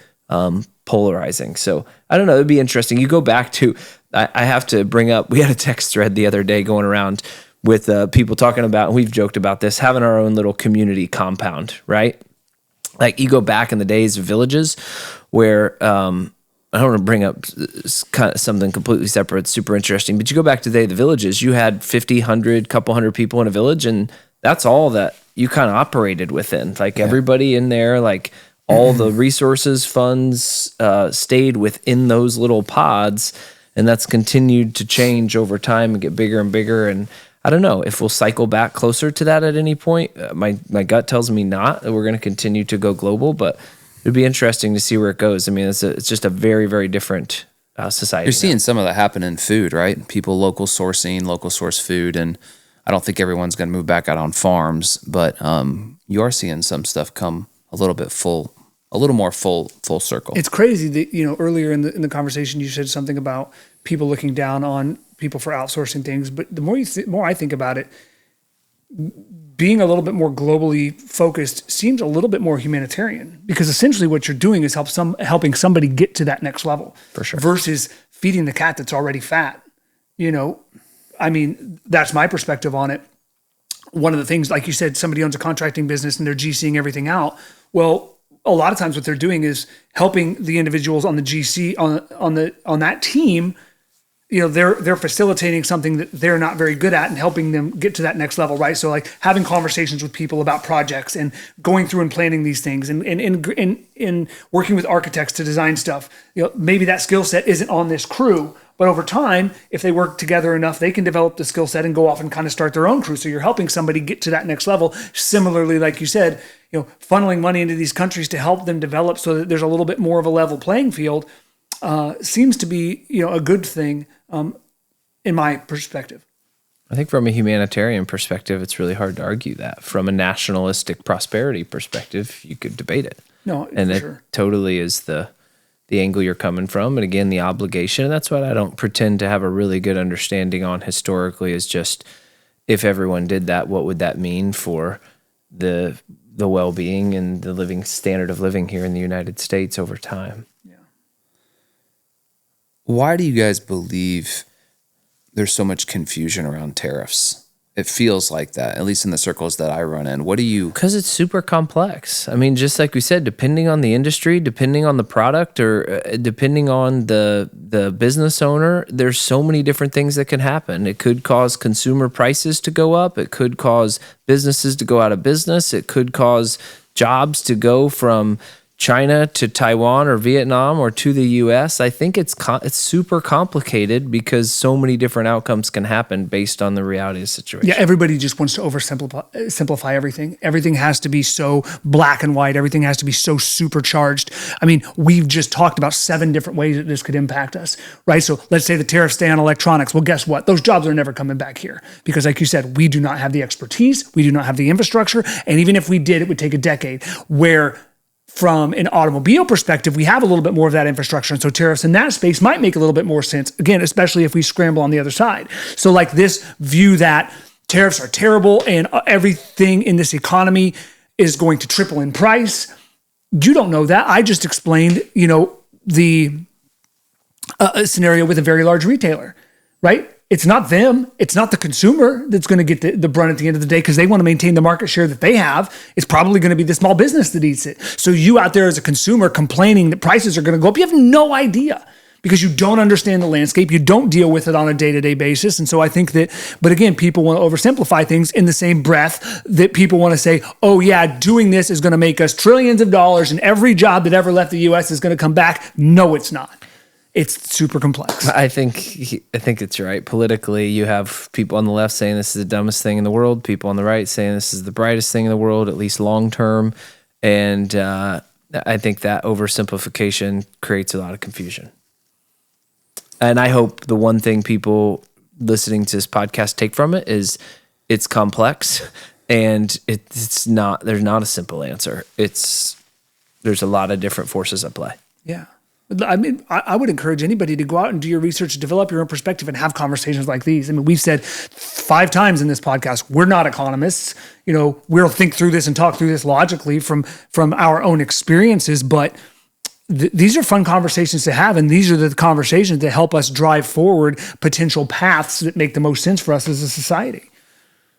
polarizing. So I don't know. It'd be interesting. You go back to, I have to bring up, we had a text thread the other day going around with people talking about, and we've joked about this, having our own little community compound, right? Like you go back in the days of villages where, I don't want to bring up kind of something completely separate. It's super interesting, but you go back to the villages, you had 50, 100, couple hundred people in a village, and that's all that you kind of operated within. Like everybody in there, like all the resources, funds stayed within those little pods, and that's continued to change over time and get bigger and bigger. And I don't know if we'll cycle back closer to that at any point. My gut tells me not, that we're going to continue to go global, but it'd be interesting to see where it goes. I mean, it's just a very, very different society. You're seeing some of that happen in food, right? People local source food, and I don't think everyone's going to move back out on farms, but you are seeing some stuff come a little more full circle. It's crazy that, earlier in the conversation, you said something about people looking down on people for outsourcing things. But the more I think about it, being a little bit more globally focused seems a little bit more humanitarian, because essentially what you're doing is helping somebody get to that next level, for sure, versus feeding the cat that's already fat. I mean, that's my perspective on it. One of the things, like you said, somebody owns a contracting business and they're GCing everything out. Well, a lot of times what they're doing is helping the individuals on the GC on that team. They're facilitating something that they're not very good at and helping them get to that next level, right? So like having conversations with people about projects and going through and planning these things and working with architects to design stuff. Maybe that skill set isn't on this crew, but over time, if they work together enough, they can develop the skill set and go off and kind of start their own crew. So you're helping somebody get to that next level. Similarly, like you said, funneling money into these countries to help them develop so that there's a little bit more of a level playing field seems to be, a good thing. In my perspective. I think from a humanitarian perspective, it's really hard to argue that. From a nationalistic prosperity perspective, you could debate it. No, and it sure. Totally is the angle you're coming from. And again, the obligation, and that's what I don't pretend to have a really good understanding on historically, is just if everyone did that, what would that mean for the well-being and the living standard of living here in the United States over time? Why do you guys believe there's so much confusion around tariffs? It feels like that, at least in the circles that I run in. Because it's super complex. I mean, just like we said, depending on the industry, depending on the product, or depending on the business owner, there's so many different things that can happen. It could cause consumer prices to go up. It could cause businesses to go out of business. It could cause jobs to go from China to Taiwan or Vietnam or to the U.S. I think it's super complicated because so many different outcomes can happen based on the reality of the situation. Yeah, everybody just wants to oversimplify everything. Everything has to be so black and white. Everything has to be so supercharged. I mean, we've just talked about 7 different ways that this could impact us, right? So let's say the tariffs stay on electronics. Well, guess what? Those jobs are never coming back here because, like you said, we do not have the expertise. We do not have the infrastructure. And even if we did, it would take a decade. Where from an automobile perspective, we have a little bit more of that infrastructure. And so tariffs in that space might make a little bit more sense, again, especially if we scramble on the other side. So like this view that tariffs are terrible and everything in this economy is going to triple in price. You don't know that. I just explained, the scenario with a very large retailer, right? It's not them. It's not the consumer that's going to get the brunt at the end of the day because they want to maintain the market share that they have. It's probably going to be the small business that eats it. So you out there as a consumer complaining that prices are going to go up, you have no idea because you don't understand the landscape. You don't deal with it on a day-to-day basis. And so I think that, but again, people want to oversimplify things in the same breath that people want to say, oh yeah, doing this is going to make us trillions of dollars and every job that ever left the U.S. is going to come back. No, it's not. It's super complex. I think it's right. Politically, you have people on the left saying this is the dumbest thing in the world, people on the right saying this is the brightest thing in the world, at least long term. And I think that oversimplification creates a lot of confusion. And I hope the one thing people listening to this podcast take from it is it's complex and it's not, there's not a simple answer. There's a lot of different forces at play. Yeah. I mean, I would encourage anybody to go out and do your research, develop your own perspective, and have conversations like these. I mean, we've said 5 times in this podcast, we're not economists. We'll think through this and talk through this logically from our own experiences, but these are fun conversations to have, and these are the conversations that help us drive forward potential paths that make the most sense for us as a society.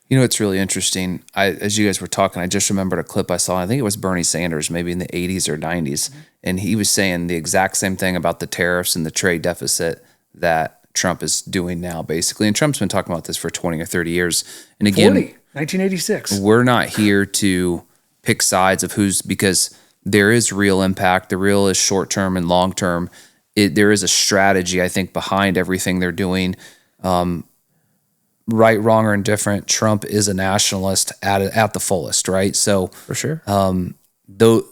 It's really interesting. As you guys were talking, I just remembered a clip I saw. I think it was Bernie Sanders, maybe in the 80s or 90s. And he was saying the exact same thing about the tariffs and the trade deficit that Trump is doing now, basically. And Trump's been talking about this for 20 or 30 years. And again, 1986. We're not here to pick sides of because there is real impact. The real is short-term and long-term. There is a strategy, I think, behind everything they're doing. Right, wrong, or indifferent, Trump is a nationalist at the fullest, right? So For sure. Though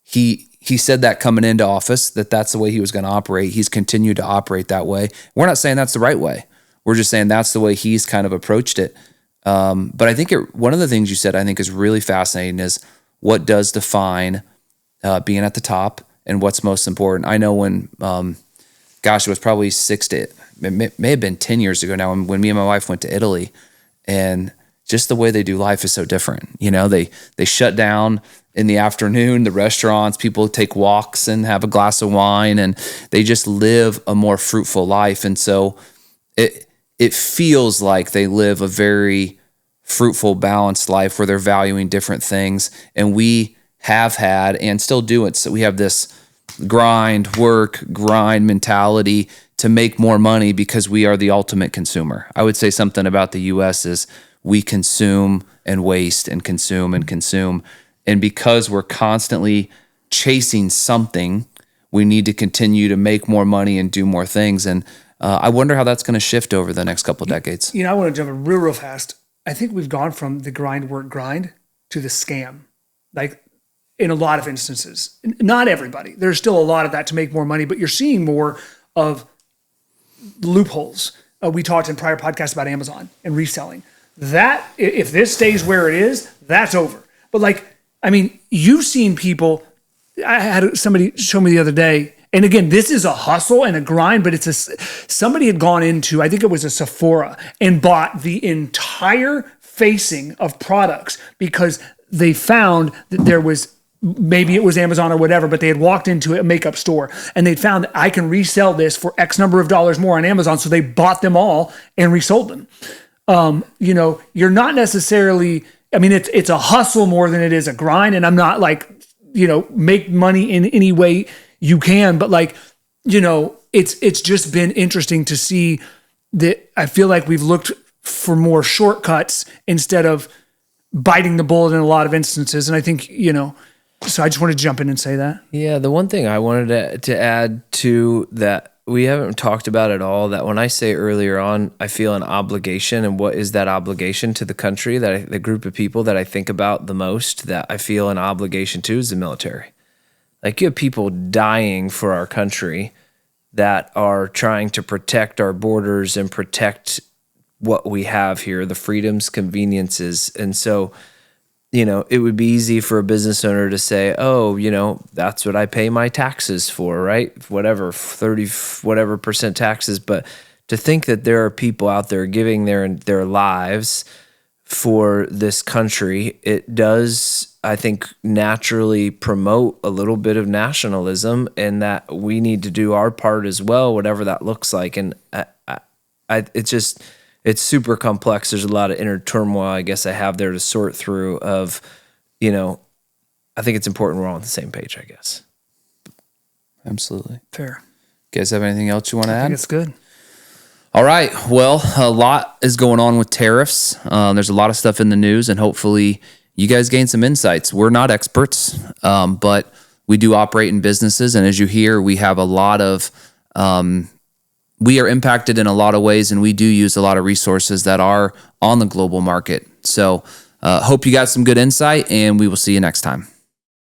he said that coming into office, that's the way he was going to operate. He's continued to operate that way. We're not saying that's the right way. We're just saying that's the way he's kind of approached it. But I think one of the things you said I think is really fascinating is what does define being at the top and what's most important. I know when, it was probably it may have been 10 years ago now when me and my wife went to Italy, and just the way they do life is so different. They shut down in the afternoon, the restaurants, people take walks and have a glass of wine, and they just live a more fruitful life. And so it feels like they live a very fruitful, balanced life where they're valuing different things. And we have had and still do it. So we have this grind mentality to make more money because we are the ultimate consumer. I would say something about the U.S. is we consume and waste and consume and consume. And because we're constantly chasing something, we need to continue to make more money and do more things. And I wonder how that's going to shift over the next couple of decades. I want to jump in real fast. I think we've gone from the grind to the scam. Like, in a lot of instances, not everybody. There's still a lot of that to make more money, but you're seeing more of loopholes. We talked in prior podcasts about Amazon and reselling. That, if this stays where it is, that's over. But you've seen people. I had somebody show me the other day, and again, this is a hustle and a grind, but somebody had gone into, I think it was a Sephora, and bought the entire facing of products because they found that there was, maybe it was Amazon or whatever, but they had walked into a makeup store and they'd found that I can resell this for X number of dollars more on Amazon. So they bought them all and resold them. You're not necessarily, it's a hustle more than it is a grind. And I'm not make money in any way you can, but it's just been interesting to see that. I feel like we've looked for more shortcuts instead of biting the bullet in a lot of instances. And I think, so I just wanted to jump in and say that. Yeah, the one thing I wanted to add to that we haven't talked about at all, that when I say earlier on, I feel an obligation, and what is that obligation to the country, the group of people that I think about the most, that I feel an obligation to, is the military. Like, you have people dying for our country that are trying to protect our borders and protect what we have here, the freedoms, conveniences. And so, it would be easy for a business owner to say, oh, that's what I pay my taxes for, right? Whatever, 30% taxes. But to think that there are people out there giving their lives for this country, it does, I think, naturally promote a little bit of nationalism, and that we need to do our part as well, whatever that looks like. And it's super complex. There's a lot of inner turmoil, I guess, I have there to sort through of, I think it's important we're all on the same page, I guess. Absolutely. Fair. You guys have anything else you want to add? I think it's good. All right. Well, a lot is going on with tariffs. There's a lot of stuff in the news, and hopefully you guys gain some insights. We're not experts, but we do operate in businesses. And as you hear, we have a lot of, we are impacted in a lot of ways, and we do use a lot of resources that are on the global market. So hope you got some good insight, and we will see you next time.